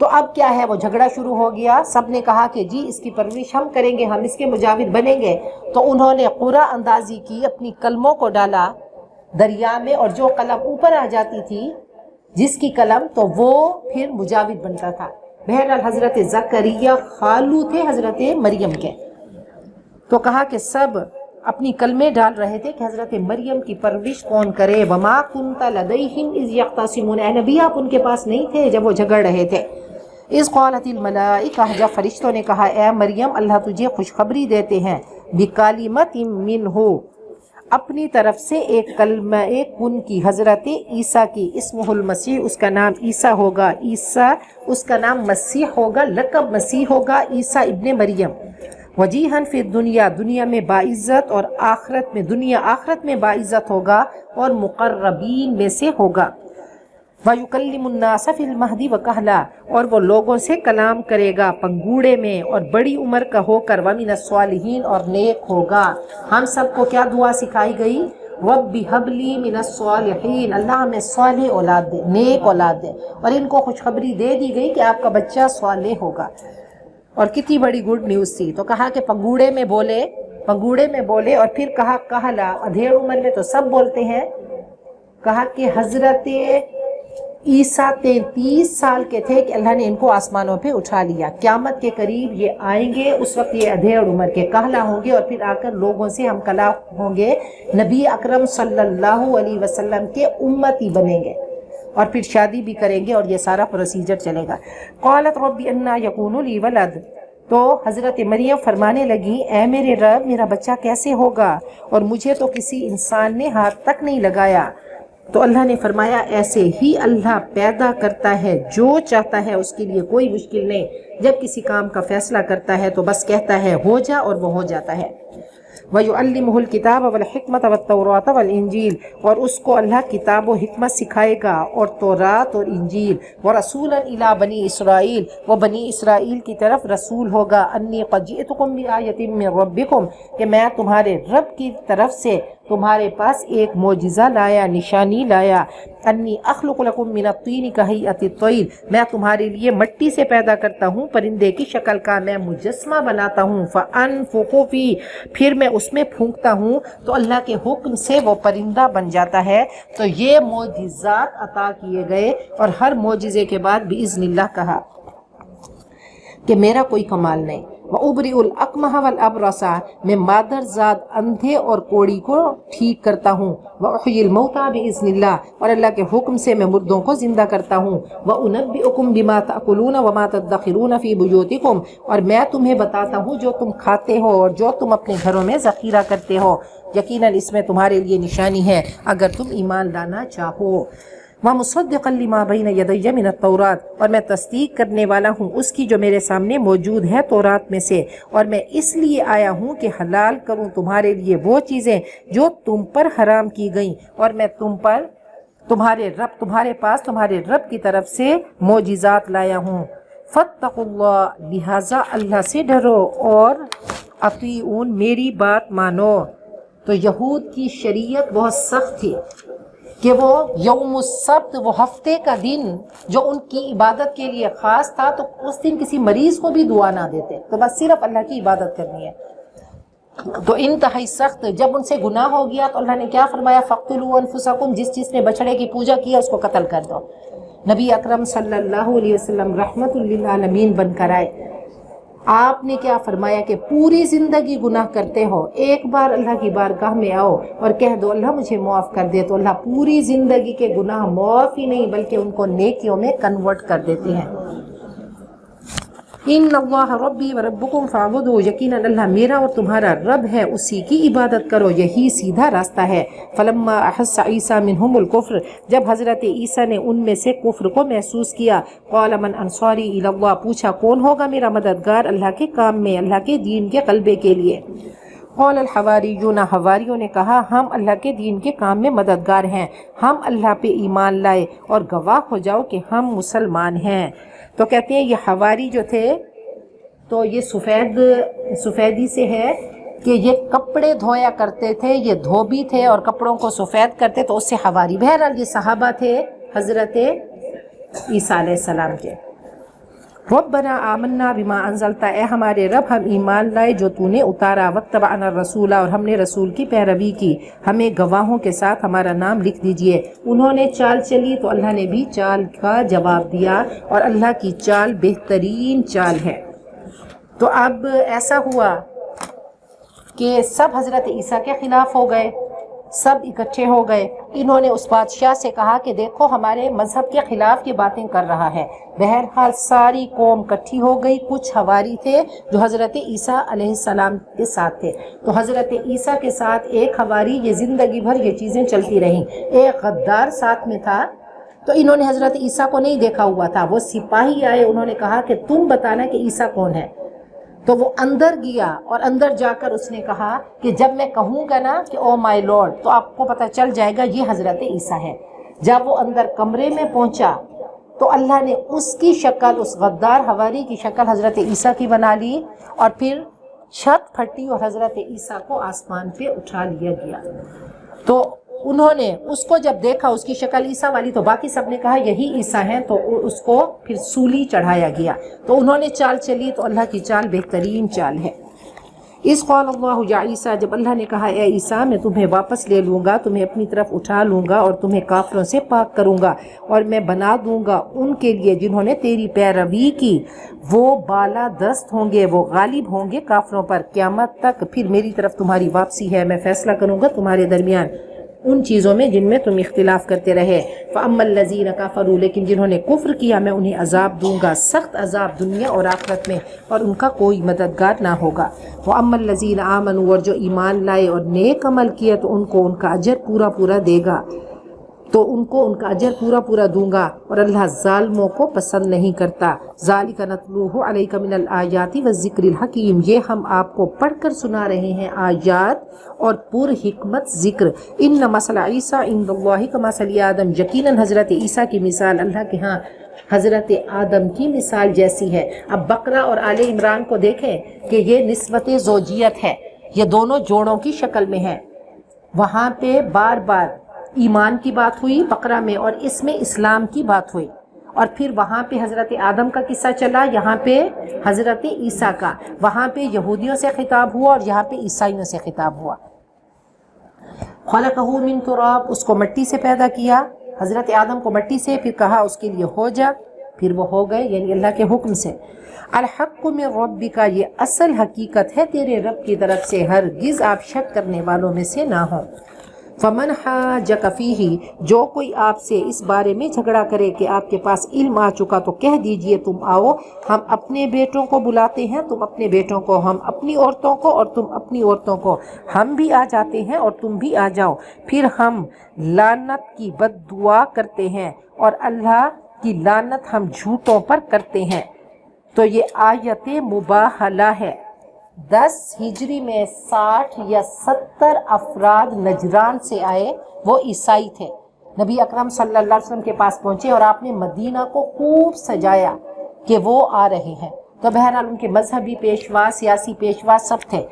تو اب کیا ہے، وہ جھگڑا شروع ہو گیا. سب نے کہا کہ جی اس کی پرورش ہم کریں گے، ہم اس کے مجاور بنیں گے. تو انہوں نے قرعہ اندازی کی، اپنی قلموں کو ڈالا دریا میں، اور جو قلم اوپر آ جاتی تھی جس کی قلم، تو وہ پھر مجاور بنتا تھا. بہرحال حضرت زکریا خالو تھے حضرت مریم کے، تو کہا کہ سب اپنی کلمے ڈال رہے تھے کہ حضرت مریم کی پرورش کون کرے. وما كنت لديهم اذ يختصمون، اے نبی آپ ان کے پاس نہیں تھے جب وہ جھگڑ رہے تھے. اذ قالت الملائکہ، جب فرشتوں نے کہا اے مریم اللہ تجھے خوشخبری دیتے ہیں، بکلمۃ منہ، اپنی طرف سے ایک کلمہ، ایک کن کی، حضرت عیسیٰ کی. اسمہ المسیح، اس کا نام عیسیٰ ہوگا. عیسیٰ اس کا نام مسیح ہوگا، لقب مسیح ہوگا، عیسیٰ ابن مریم. وجیہاً فی الدنیا، دنیا میں باعزت، اور آخرت میں، دنیا آخرت میں باعزت ہوگا، اور مقربین میں سے ہوگا. وَيُكَلِّمُ النَّاسَ فِي الْمَهْدِ وَكَهْلًا، اور وہ لوگوں سے کلام کرے گا پنگوڑے میں اور بڑی عمر کا ہو کر. وَمِنَ الصَّالِحِينَ، اور نیک ہوگا. ہم سب کو کیا دعا سکھائی گئی؟ رَبِّ هَبْ لِي مِنَ الصَّالِحِينَ، اللہ ہمیں صالح اولاد دے، نیک اولاد دے. اور ان کو خوشخبری دے دی گئی کہ آپ کا بچہ صالح ہوگا. اور کتنی بڑی گڈ نیوز تھی. تو کہا کہ پنگوڑے میں بولے، اور پھر کہا کہلا، ادھیڑ عمر میں تو سب بولتے ہیں. کہا کہ حضرت عیسیٰ 33 سال کے تھے کہ اللہ نے ان کو آسمانوں پہ اٹھا لیا. قیامت کے قریب یہ آئیں گے، اس وقت یہ ادھیڑ عمر کے کہلا ہوں گے، اور پھر آ کر لوگوں سے ہم کلام ہوں گے، نبی اکرم صلی اللہ علیہ وسلم کے امتی بنیں گے، اور پھر شادی بھی کریں گے، اور یہ سارا پروسیجر چلے گا. قالت رب انا یکون لی ولد، تو حضرت مریم فرمانے لگی اے میرے رب میرا بچہ کیسے ہوگا، اور مجھے تو کسی انسان نے ہاتھ تک نہیں لگایا. تو اللہ نے فرمایا ایسے ہی اللہ پیدا کرتا ہے جو چاہتا ہے، اس کے لیے کوئی مشکل نہیں. جب کسی کام کا فیصلہ کرتا ہے تو بس کہتا ہے ہو جا، اور وہ ہو جاتا ہے. وَيُعَلِّمُهُ الْكِتَابَ وَالْحِكْمَةَ وَالتَّوْرَاةَ وَالْإِنْجِيلَ، اور اس کو اللہ کتاب و حکمت سکھائے گا، اور تورات اور انجیل. وَرَسُولًا إِلَىٰ بَنِي إِسْرَائِيل، وہ بنی اسرائیل کی طرف رسول ہوگا. أَنِّي قَدْ جِئْتُكُم بِآيَةٍ مِّن رَّبِّكُمْ، کہ میں تمہارے رب کی طرف سے تمہارے پاس ایک معجزہ لایا، نشانی لایا. انی اخلق لکم من الطین کہیئۃ الطیر، میں تمہارے لیے مٹی سے پیدا کرتا ہوں پرندے کی شکل کا، میں مجسمہ بناتا ہوں. فانفخ فیہ، پھر میں اس میں پھونکتا ہوں تو اللہ کے حکم سے وہ پرندہ بن جاتا ہے. تو یہ معجزات عطا کیے گئے، اور ہر معجزے کے بعد باذن اللہ کہا کہ میرا کوئی کمال نہیں. وَأُبْرِئُ الْأَكْمَحَ وَالْأَبْرَصَ، میں مادر زاد اندھے اور کوڑی کو ٹھیک کرتا ہوں. وَأُحْيِي الْمَوْتَى بِإِذْنِ اللَّهِ، اور اللہ کے حکم سے میں مردوں کو زندہ کرتا ہوں. وَأُنَبِّئُكُم بِمَا تَأْكُلُونَ وَمَا تَدَّخِرُونَ فِي بُيُوتِكُمْ، اور میں تمہیں بتاتا ہوں جو تم کھاتے ہو اور جو تم اپنے گھروں میں ذخیرہ کرتے ہو. یقیناً اس میں تمہارے لیے نشانی ہے اگر تم ایمان لانا چاہو. وَمُصَدِّقًا لِمَا بَيْنَ يَدَيَّ مِنَ التَّوْرَاةِ، اور میں تصدیق کرنے والا ہوں اس کی جو میرے سامنے موجود ہے تورات میں سے. اور میں اس لیے آیا ہوں کہ حلال کروں تمہارے لیے وہ چیزیں جو تم پر حرام کی گئیں، اور میں تم پر تمہارے پاس تمہارے رب کی طرف سے معجزات لایا ہوں. فَاتَّقُوا اللَّهَ، لہٰذا اللہ سے ڈرو، اور اطیعون، میری بات مانو. تو یہود کی شریعت بہت سخت تھی کہ وہ یوم السبت، وہ ہفتے کا دن جو ان کی عبادت کے لیے خاص تھا، تو اس دن کسی مریض کو بھی دعا نہ دیتے، تو بس صرف اللہ کی عبادت کرنی ہے. تو انتہائی سخت. جب ان سے گناہ ہو گیا تو اللہ نے کیا فرمایا؟ فَاقْتُلُوا أَنفُسَكُمْ، جس نے بچڑے کی پوجا کیا اس کو قتل کر دو. نبی اکرم صلی اللہ علیہ وسلم رحمت للعالمین بن کر آئے. آپ نے کیا فرمایا کہ پوری زندگی گناہ کرتے ہو، ایک بار اللہ کی بارگاہ میں آؤ اور کہہ دو اللہ مجھے معاف کر دے، تو اللہ پوری زندگی کے گناہ معاف ہی نہیں بلکہ ان کو نیکیوں میں کنورٹ کر دیتے ہیں. ان اللہ ربی و ربکم فاعبدوا، یقیناً اللہ میرا اور تمہارا رب ہے، اسی کی عبادت کرو، یہی سیدھا راستہ ہے. فلما احس عیسیٰ منہم الکفر، جب حضرت عیسیٰ نے ان میں سے کفر کو محسوس کیا، قال من انصاری الی اللہ، پوچھا کون ہوگا میرا مددگار اللہ کے کام میں، اللہ کے دین کے غلبے کے لیے. قال الحواریون، حواریوں نے کہا ہم اللہ کے دین کے کام میں مددگار ہیں، ہم اللہ پہ ایمان لائے اور گواہ ہو جاؤ کہ ہم مسلمان ہیں. تو کہتے ہیں یہ حواری جو تھے تو یہ سفیدی سے ہے کہ یہ کپڑے دھویا کرتے تھے، یہ دھوبی تھے اور کپڑوں کو سفید کرتے، تو اس سے حواری. بہرحال یہ صحابہ تھے حضرت عیسیٰ علیہ السلام کے. ربنا آمنا بما انزلتا، اے ہمارے رب ہم ایمان لائے جو تو نے اتارا، واتبعنا الرسول اور ہم نے رسول کی پیروی کی، ہمیں گواہوں کے ساتھ ہمارا نام لکھ دیجئے۔ انہوں نے چال چلی تو اللہ نے بھی چال کا جواب دیا، اور اللہ کی چال بہترین چال ہے۔ تو اب ایسا ہوا کہ سب حضرت عیسیٰ کے خلاف ہو گئے، سب اکٹھے ہو گئے۔ انہوں نے اس بادشاہ سے کہا کہ دیکھو ہمارے مذہب کے خلاف یہ باتیں کر رہا ہے۔ بہرحال ساری قوم اکٹھی ہو گئی، کچھ حواری تھے جو حضرت عیسیٰ علیہ السلام کے ساتھ تھے، تو حضرت عیسیٰ کے ساتھ ایک حواری، یہ زندگی بھر یہ چیزیں چلتی رہیں۔ ایک غدار ساتھ میں تھا، تو انہوں نے حضرت عیسیٰ کو نہیں دیکھا ہوا تھا، وہ سپاہی آئے، انہوں نے کہا کہ تم بتانا کہ عیسیٰ کون ہے۔ تو وہ اندر گیا اور اندر جا کر اس نے کہا کہ جب میں کہوں گا نا کہ او مائی لارڈ، تو آپ کو پتہ چل جائے گا یہ حضرت عیسیٰ ہے۔ جب وہ اندر کمرے میں پہنچا تو اللہ نے اس کی شکل، اس غدار حواری کی شکل حضرت عیسیٰ کی بنا لی، اور پھر چھت پھٹی اور حضرت عیسیٰ کو آسمان پہ اٹھا لیا گیا۔ تو انہوں نے اس کو جب دیکھا، اس کی شکل عیسیٰ والی، تو باقی سب نے کہا یہی عیسیٰ ہیں، تو اس کو پھر سولی چڑھایا گیا۔ تو انہوں نے چال چلی تو اللہ کی چال بہترین چال ہے۔ اس قال اللہ یا عیسیٰ، جب اللہ نے کہا اے عیسیٰ میں تمہیں واپس لے لوں گا، تمہیں اپنی طرف اٹھا لوں گا اور تمہیں کافروں سے پاک کروں گا، اور میں بنا دوں گا ان کے لیے جنہوں نے تیری پیروی کی، وہ بالا دست ہوں گے، وہ غالب ہوں گے کافروں پر قیامت تک۔ پھر میری طرف تمہاری واپسی ہے، میں فیصلہ کروں گا تمہارے درمیان ان چیزوں میں جن میں تم اختلاف کرتے رہے۔ فَأَمَّا الَّذِينَ كَفَرُوا، لیکن جنہوں نے کفر کیا میں انہیں عذاب دوں گا، سخت عذاب دنیا اور آخرت میں، اور ان کا کوئی مددگار نہ ہوگا۔ وَأَمَّا الَّذِينَ آمَنُوا، اور جو ایمان لائے اور نیک عمل کیا تو ان کو ان کا اجر پورا پورا دے گا، تو ان کو ان کا اجر پورا پورا دوں گا، اور اللہ ظالموں کو پسند نہیں کرتا۔ ذَلِكَ نَتْلُوهُ عَلَيْكَ مِنَ الْآيَاتِ وَالذِّكْرِ الْحَكِيمِ، یہ ہم آپ کو پڑھ کر سنا رہے ہیں آیات اور پر حکمت ذکر۔ ان مثل عیسیٰ عند اللہ کمثل آدم، یقیناً حضرت عیسیٰ کی مثال اللہ کے ہاں حضرت آدم کی مثال جیسی ہے۔ اب بقرہ اور آل عمران کو دیکھیں کہ یہ نسبت زوجیت ہے، یہ دونوں جوڑوں کی شکل میں ہے۔ وہاں پہ بار بار ایمان کی بات ہوئی بقرہ میں، اور اس میں اسلام کی بات ہوئی، اور پھر وہاں پہ حضرت آدم کا قصہ چلا، یہاں پہ حضرت عیسیٰ کا، وہاں پہ یہودیوں سے خطاب ہوا اور یہاں پہ عیسائیوں سے خطاب ہوا۔ خلقہ من تراب، اس کو مٹی سے پیدا کیا، حضرت آدم کو مٹی سے، پھر کہا اس کے لیے ہو جا، پھر وہ ہو گئے، یعنی اللہ کے حکم سے۔ الحق من ربک، یہ اصل حقیقت ہے تیرے رب کی طرف سے، ہرگز آپ شک کرنے والوں میں سے نہ ہوں۔ فمن حاجک فیہ، جو کوئی آپ سے اس بارے میں جھگڑا کرے کہ آپ کے پاس علم آ چکا، تو کہہ دیجئے تم آؤ، ہم اپنے بیٹوں کو بلاتے ہیں، تم اپنے بیٹوں کو، ہم اپنی عورتوں کو اور تم اپنی عورتوں کو، ہم بھی آ جاتے ہیں اور تم بھی آ جاؤ، پھر ہم لعنت کی بد دعا کرتے ہیں اور اللہ کی لعنت ہم جھوٹوں پر کرتے ہیں۔ تو یہ آیت مباہلہ ہے۔ 10 ہجری میں 60 یا 70 افراد نجران سے آئے، وہ عیسائی تھے، نبی اکرم صلی اللہ علیہ وسلم کے پاس پہنچے اور آپ نے مدینہ کو خوب سجایا کہ وہ آ رہے ہیں۔ تو بہرحال ان کے مذہبی پیشوا، سیاسی پیشوا سب تھے،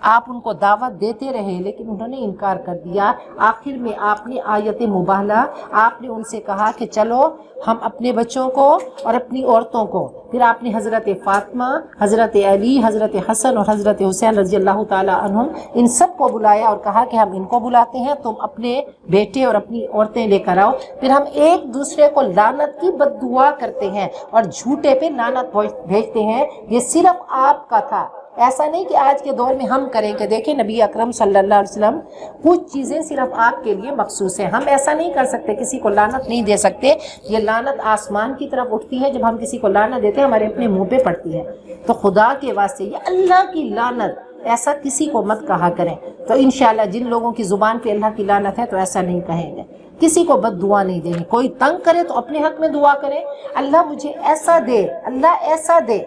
آپ ان کو دعوت دیتے رہے لیکن انہوں نے انکار کر دیا۔ آخر میں آپ نے آیت مباہلہ، آپ نے ان سے کہا کہ چلو ہم اپنے بچوں کو اور اپنی عورتوں کو، پھر آپ نے حضرت فاطمہ، حضرت علی، حضرت حسن اور حضرت حسین رضی اللہ تعالی عنہم ان سب کو بلایا اور کہا کہ ہم ان کو بلاتے ہیں، تم اپنے بیٹے اور اپنی عورتیں لے کر آؤ، پھر ہم ایک دوسرے کو لعنت کی بد دعا کرتے ہیں اور جھوٹے پہ لعنت بھیجتے ہیں۔ یہ صرف آپ کا تھا، ایسا نہیں کہ آج کے دور میں ہم کریں کہ دیکھیں نبی اکرم صلی اللہ علیہ وسلم، کچھ چیزیں صرف آپ کے لیے مخصوص ہیں، ہم ایسا نہیں کر سکتے، کسی کو لعنت نہیں دے سکتے۔ یہ لعنت آسمان کی طرف اٹھتی ہے، جب ہم کسی کو لعنت دیتے ہیں ہمارے اپنے منہ پہ پڑتی ہے، تو خدا کے واسطے یہ اللہ کی لعنت، ایسا کسی کو مت کہا کریں۔ تو انشاءاللہ جن لوگوں کی زبان پہ اللہ کی لعنت ہے تو ایسا نہیں کہیں گے، کسی کو بد دعا نہیں دینی۔ کوئی تنگ کرے تو اپنے حق میں دعا کرے، اللہ مجھے ایسا دے، اللہ ایسا دے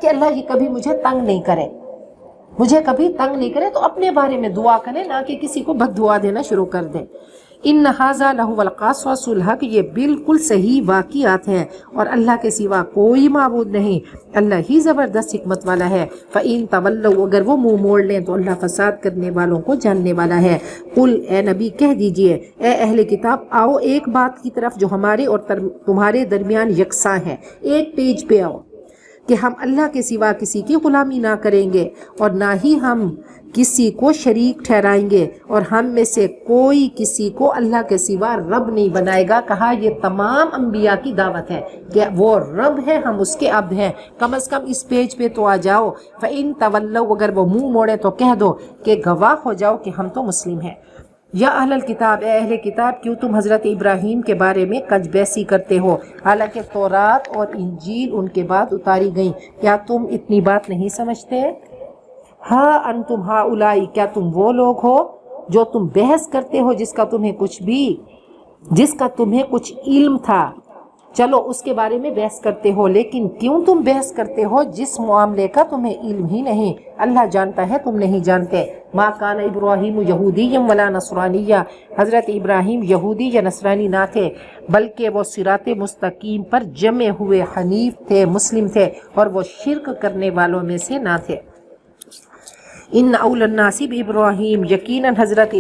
کہ اللہ یہ کبھی مجھے تنگ نہیں کرے، مجھے کبھی تنگ نہیں کرے، تو اپنے بارے میں دعا کرے، نہ کہ کسی کو بد دعا دینا شروع کر دے۔ ان ھذا لہو القصص الحق، یہ بالکل صحیح واقعات ہیں اور اللہ کے سوا کوئی معبود نہیں، اللہ ہی زبردست حکمت والا ہے۔ فَإِن تَوَلَّوْا، اگر وہ منہ موڑ لیں تو اللہ فساد کرنے والوں کو جاننے والا ہے۔ قل، اے نبی کہہ دیجئے، اے اہل کتاب، آؤ ایک بات کی طرف جو ہمارے اور تمہارے درمیان یکساں ہے، ایک پیج پہ آؤ۔ کہ ہم اللہ کے سوا کسی کی غلامی نہ کریں گے اور نہ ہی ہم کسی کو شریک ٹھہرائیں گے، اور ہم میں سے کوئی کسی کو اللہ کے سوا رب نہیں بنائے گا۔ کہا یہ تمام انبیاء کی دعوت ہے کہ وہ رب ہے، ہم اس کے عبد ہیں، کم از کم اس پیج پہ تو آ جاؤ۔ فَإِن تَوَلَّوْا، اگر وہ منہ موڑے تو کہہ دو کہ گواہ ہو جاؤ کہ ہم تو مسلم ہیں۔ یا اہل الکتاب، اے اہل کتاب، کیوں تم حضرت ابراہیم کے بارے میں کج بیسی کرتے ہو، حالانکہ تورات اور انجیل ان کے بعد اتاری گئیں، کیا تم اتنی بات نہیں سمجھتے؟ ہاں انتم ہاؤلائی، کیا تم وہ لوگ ہو جو تم بحث کرتے ہو جس کا تمہیں کچھ علم تھا، چلو اس کے بارے میں بحث کرتے ہو، لیکن کیوں تم بحث کرتے ہو جس معاملے کا تمہیں علم ہی نہیں؟ اللہ جانتا ہے، تم نہیں جانتے۔ ما کان ابراہیم یہودیا ولا نصرانیہ، حضرت ابراہیم یہودی یا نصرانی نہ تھے، بلکہ وہ صراط مستقیم پر جمے ہوئے حنیف تھے، مسلم تھے، اور وہ شرک کرنے والوں میں سے نہ تھے۔ ان اول الناس بابراہیم، یقیناً حضرت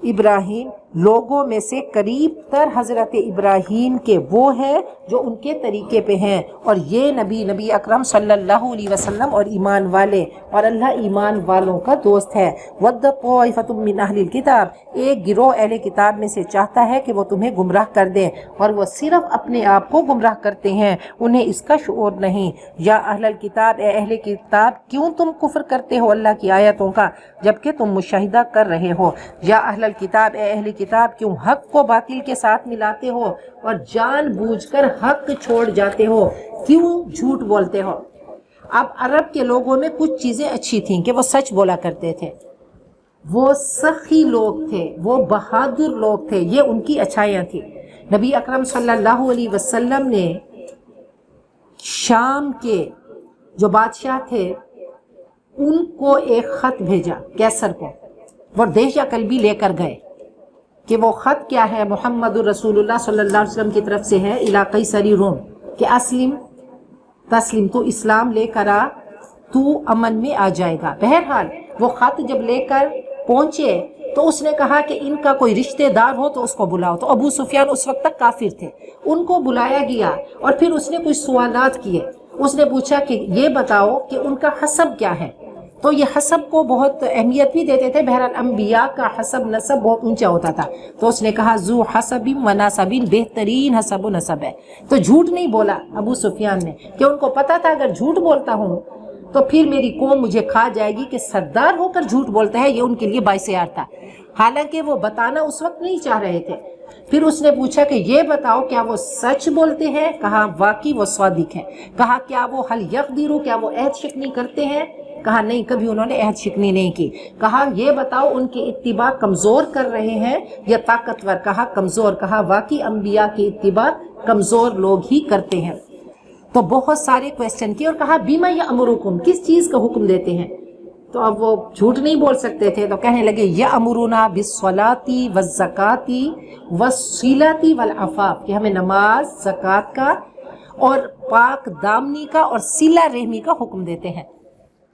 ابراہیم لوگوں میں سے قریب تر حضرت ابراہیم کے وہ ہیں جو ان کے طریقے پہ ہیں، اور یہ نبی اکرم صلی اللہ علیہ وسلم اور ایمان والے، اور اللہ ایمان والوں کا دوست ہے۔ وَدَّ طَائِفَةٌ مِّنْ أَهْلِ الْكِتَابِ، ایک گروہ اہل کتاب میں سے چاہتا ہے کہ وہ تمہیں گمراہ کر دیں، اور وہ صرف اپنے آپ کو گمراہ کرتے ہیں، انہیں اس کا شعور نہیں۔ یا اہل الکتاب، اے اہل کتاب، کیوں تم کفر کرتے ہو اللہ کی آیتوں کا جبکہ تم مشاہدہ کر رہے ہو؟ یا اہل الکتاب، اے اہل کتاب، کیوں حق کو باطل کے ساتھ ملاتے ہو اور جان بوجھ کر حق چھوڑ جاتے ہو؟ کیوں جھوٹ بولتے ہو؟ اب عرب کے لوگوں میں کچھ چیزیں اچھی تھیں کہ وہ سچ بولا کرتے تھے، وہ سخی لوگ تھے، وہ بہادر لوگ تھے، یہ ان کی اچھائیاں تھیں۔ نبی اکرم صلی اللہ علیہ وسلم نے شام کے جو بادشاہ تھے ان کو ایک خط بھیجا، کیسر کو، وہ دیشیہ قلبی لے کر گئے کہ وہ خط کیا ہے، محمد الرسول اللہ صلی اللہ علیہ وسلم کی طرف سے ہے علاقی سری روم، کہ اسلم تسلیم، تو اسلام لے کر آ، تو امن میں آ جائے گا۔ بہرحال وہ خط جب لے کر پہنچے تو اس نے کہا کہ ان کا کوئی رشتہ دار ہو تو اس کو بلاؤ، تو ابو سفیان اس وقت تک کافر تھے، ان کو بلایا گیا اور پھر اس نے کچھ سوالات کیے، اس نے پوچھا کہ یہ بتاؤ کہ ان کا حسب کیا ہے، تو یہ حسب کو بہت اہمیت بھی دیتے تھے، بہرحال انبیاء کا حسب نسب بہت اونچا ہوتا تھا، تو اس نے کہا ذو حسب و نسب، بہترین حسب و نسب ہے۔ تو جھوٹ نہیں بولا ابو سفیان نے، کہ ان کو پتا تھا اگر جھوٹ بولتا ہوں تو پھر میری قوم مجھے کھا جائے گی، کہ سردار ہو کر جھوٹ بولتا ہے، یہ ان کے لیے باعث عار تھا، حالانکہ وہ بتانا اس وقت نہیں چاہ رہے تھے۔ پھر اس نے پوچھا کہ یہ بتاؤ کیا وہ سچ بولتے ہیں؟ کہا واقعی وہ صادق ہیں۔ کہا کیا وہ حل یقدروا، کیا وہ عہد شکنی کرتے ہیں؟ کہا نہیں، کبھی انہوں نے عہد شکنی نہیں کی۔ کہا یہ بتاؤ ان کی اتباع کمزور کر رہے ہیں یا طاقتور؟ کہا کمزور۔ کہا واقعی انبیاء کی اتباع کمزور لوگ ہی کرتے ہیں۔ تو بہت سارے کویسچن کیے اور کہا بیما یامرکم، کس چیز کا حکم دیتے ہیں؟ تو اب وہ جھوٹ نہیں بول سکتے تھے، تو کہنے لگے یامرنا بالصلاۃ والزکاۃ والصلۃ والعفاف، کہ ہمیں نماز، زکوٰۃ کا اور پاک دامنی کا اور صلہ رحمی کا حکم دیتے ہیں۔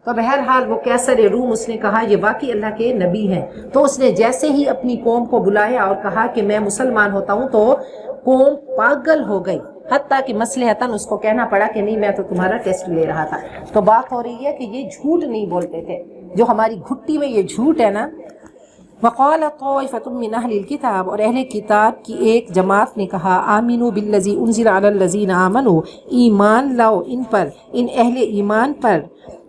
تو بہرحال وہ کیسر روم، اس نے کہا یہ واقعی اللہ کے نبی ہیں، تو اس نے جیسے ہی اپنی قوم کو بلایا اور کہا کہ میں مسلمان ہوتا ہوں، تو قوم پاگل ہو گئی، حتیٰ کہ مصلحتاً اس کو کہنا پڑا کہ نہیں میں تو تمہارا ٹیسٹ لے رہا تھا۔ تو بات ہو رہی ہے کہ یہ جھوٹ نہیں بولتے تھے، جو ہماری گھٹی میں یہ جھوٹ ہے نا۔ وقال طائفة من اہل الکتاب، اور اہل کتاب کی ایک جماعت نے کہا آمنوا بالذی انزل علی الذین آمنوا، ایمان لاؤ ان پر، ان اہل ایمان پر،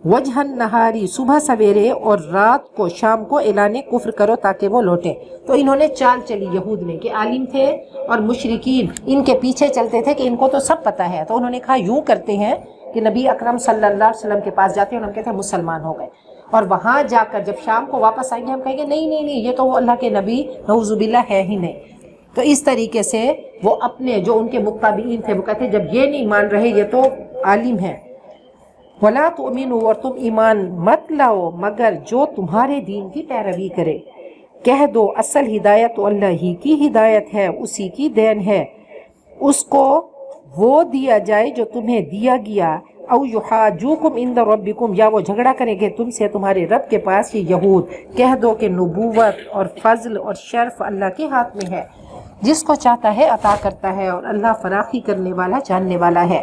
وجہ النہاری، صبح سویرے، اور رات کو شام کو اعلان کفر کرو تاکہ وہ لوٹے۔ تو انہوں نے چال چلی یہود نے، کہ عالم تھے اور مشرکین ان کے پیچھے چلتے تھے کہ ان کو تو سب پتہ ہے، تو انہوں نے کہا یوں کرتے ہیں کہ نبی اکرم صلی اللہ علیہ وسلم کے پاس جاتے ہیں اور ہم کہتے ہیں مسلمان ہو گئے، اور وہاں جا کر جب شام کو واپس آئیں گے ہم کہیں گے نہیں نہیں نہیں، یہ تو وہ اللہ کے نبی نعوذ باللہ ہے ہی نہیں۔ تو اس طریقے سے وہ اپنے جو ان کے متبعین تھے وہ کہتے ہیں جب یہ نہیں مان رہے یہ تو عالم ہے۔ وَلَا تُؤْمِنُوا، اور تم ایمان مت لاؤ مگر جو تمہارے دین کی پیروی کرے۔ کہہ دو اصل ہدایت تو اللہ ہی کی ہدایت ہے، اسی کی دین ہے، اس کو وہ دیا جائے جو تمہیں دیا گیا۔ او یحاجوکم عند ربکم، یا وہ جھگڑا کریں گے تم سے تمہارے رب کے پاس، یہ یہود۔ کہہ دو کہ نبوت اور فضل اور شرف اللہ کے ہاتھ میں ہے، جس کو چاہتا ہے عطا کرتا ہے، اور اللہ فراخی کرنے والا جاننے والا ہے۔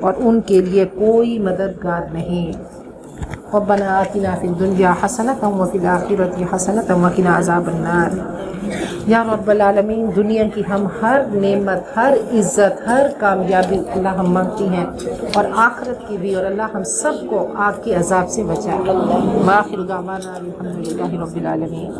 اور ان کے لیے کوئی مددگار نہیں۔ ربنا آتنا فی الدنیا حسنۃ وفی الآخرۃ حسنۃ وقنا عذاب النار۔ یا رب العالمین، دنیا کی ہم ہر نعمت، ہر عزت، ہر کامیابی اللہ ہم مانگتی ہیں، اور آخرت کی بھی، اور اللہ ہم سب کو آگ کے عذاب سے بچائے۔ وآخر دعوانا الحمدللہ رب العالمین۔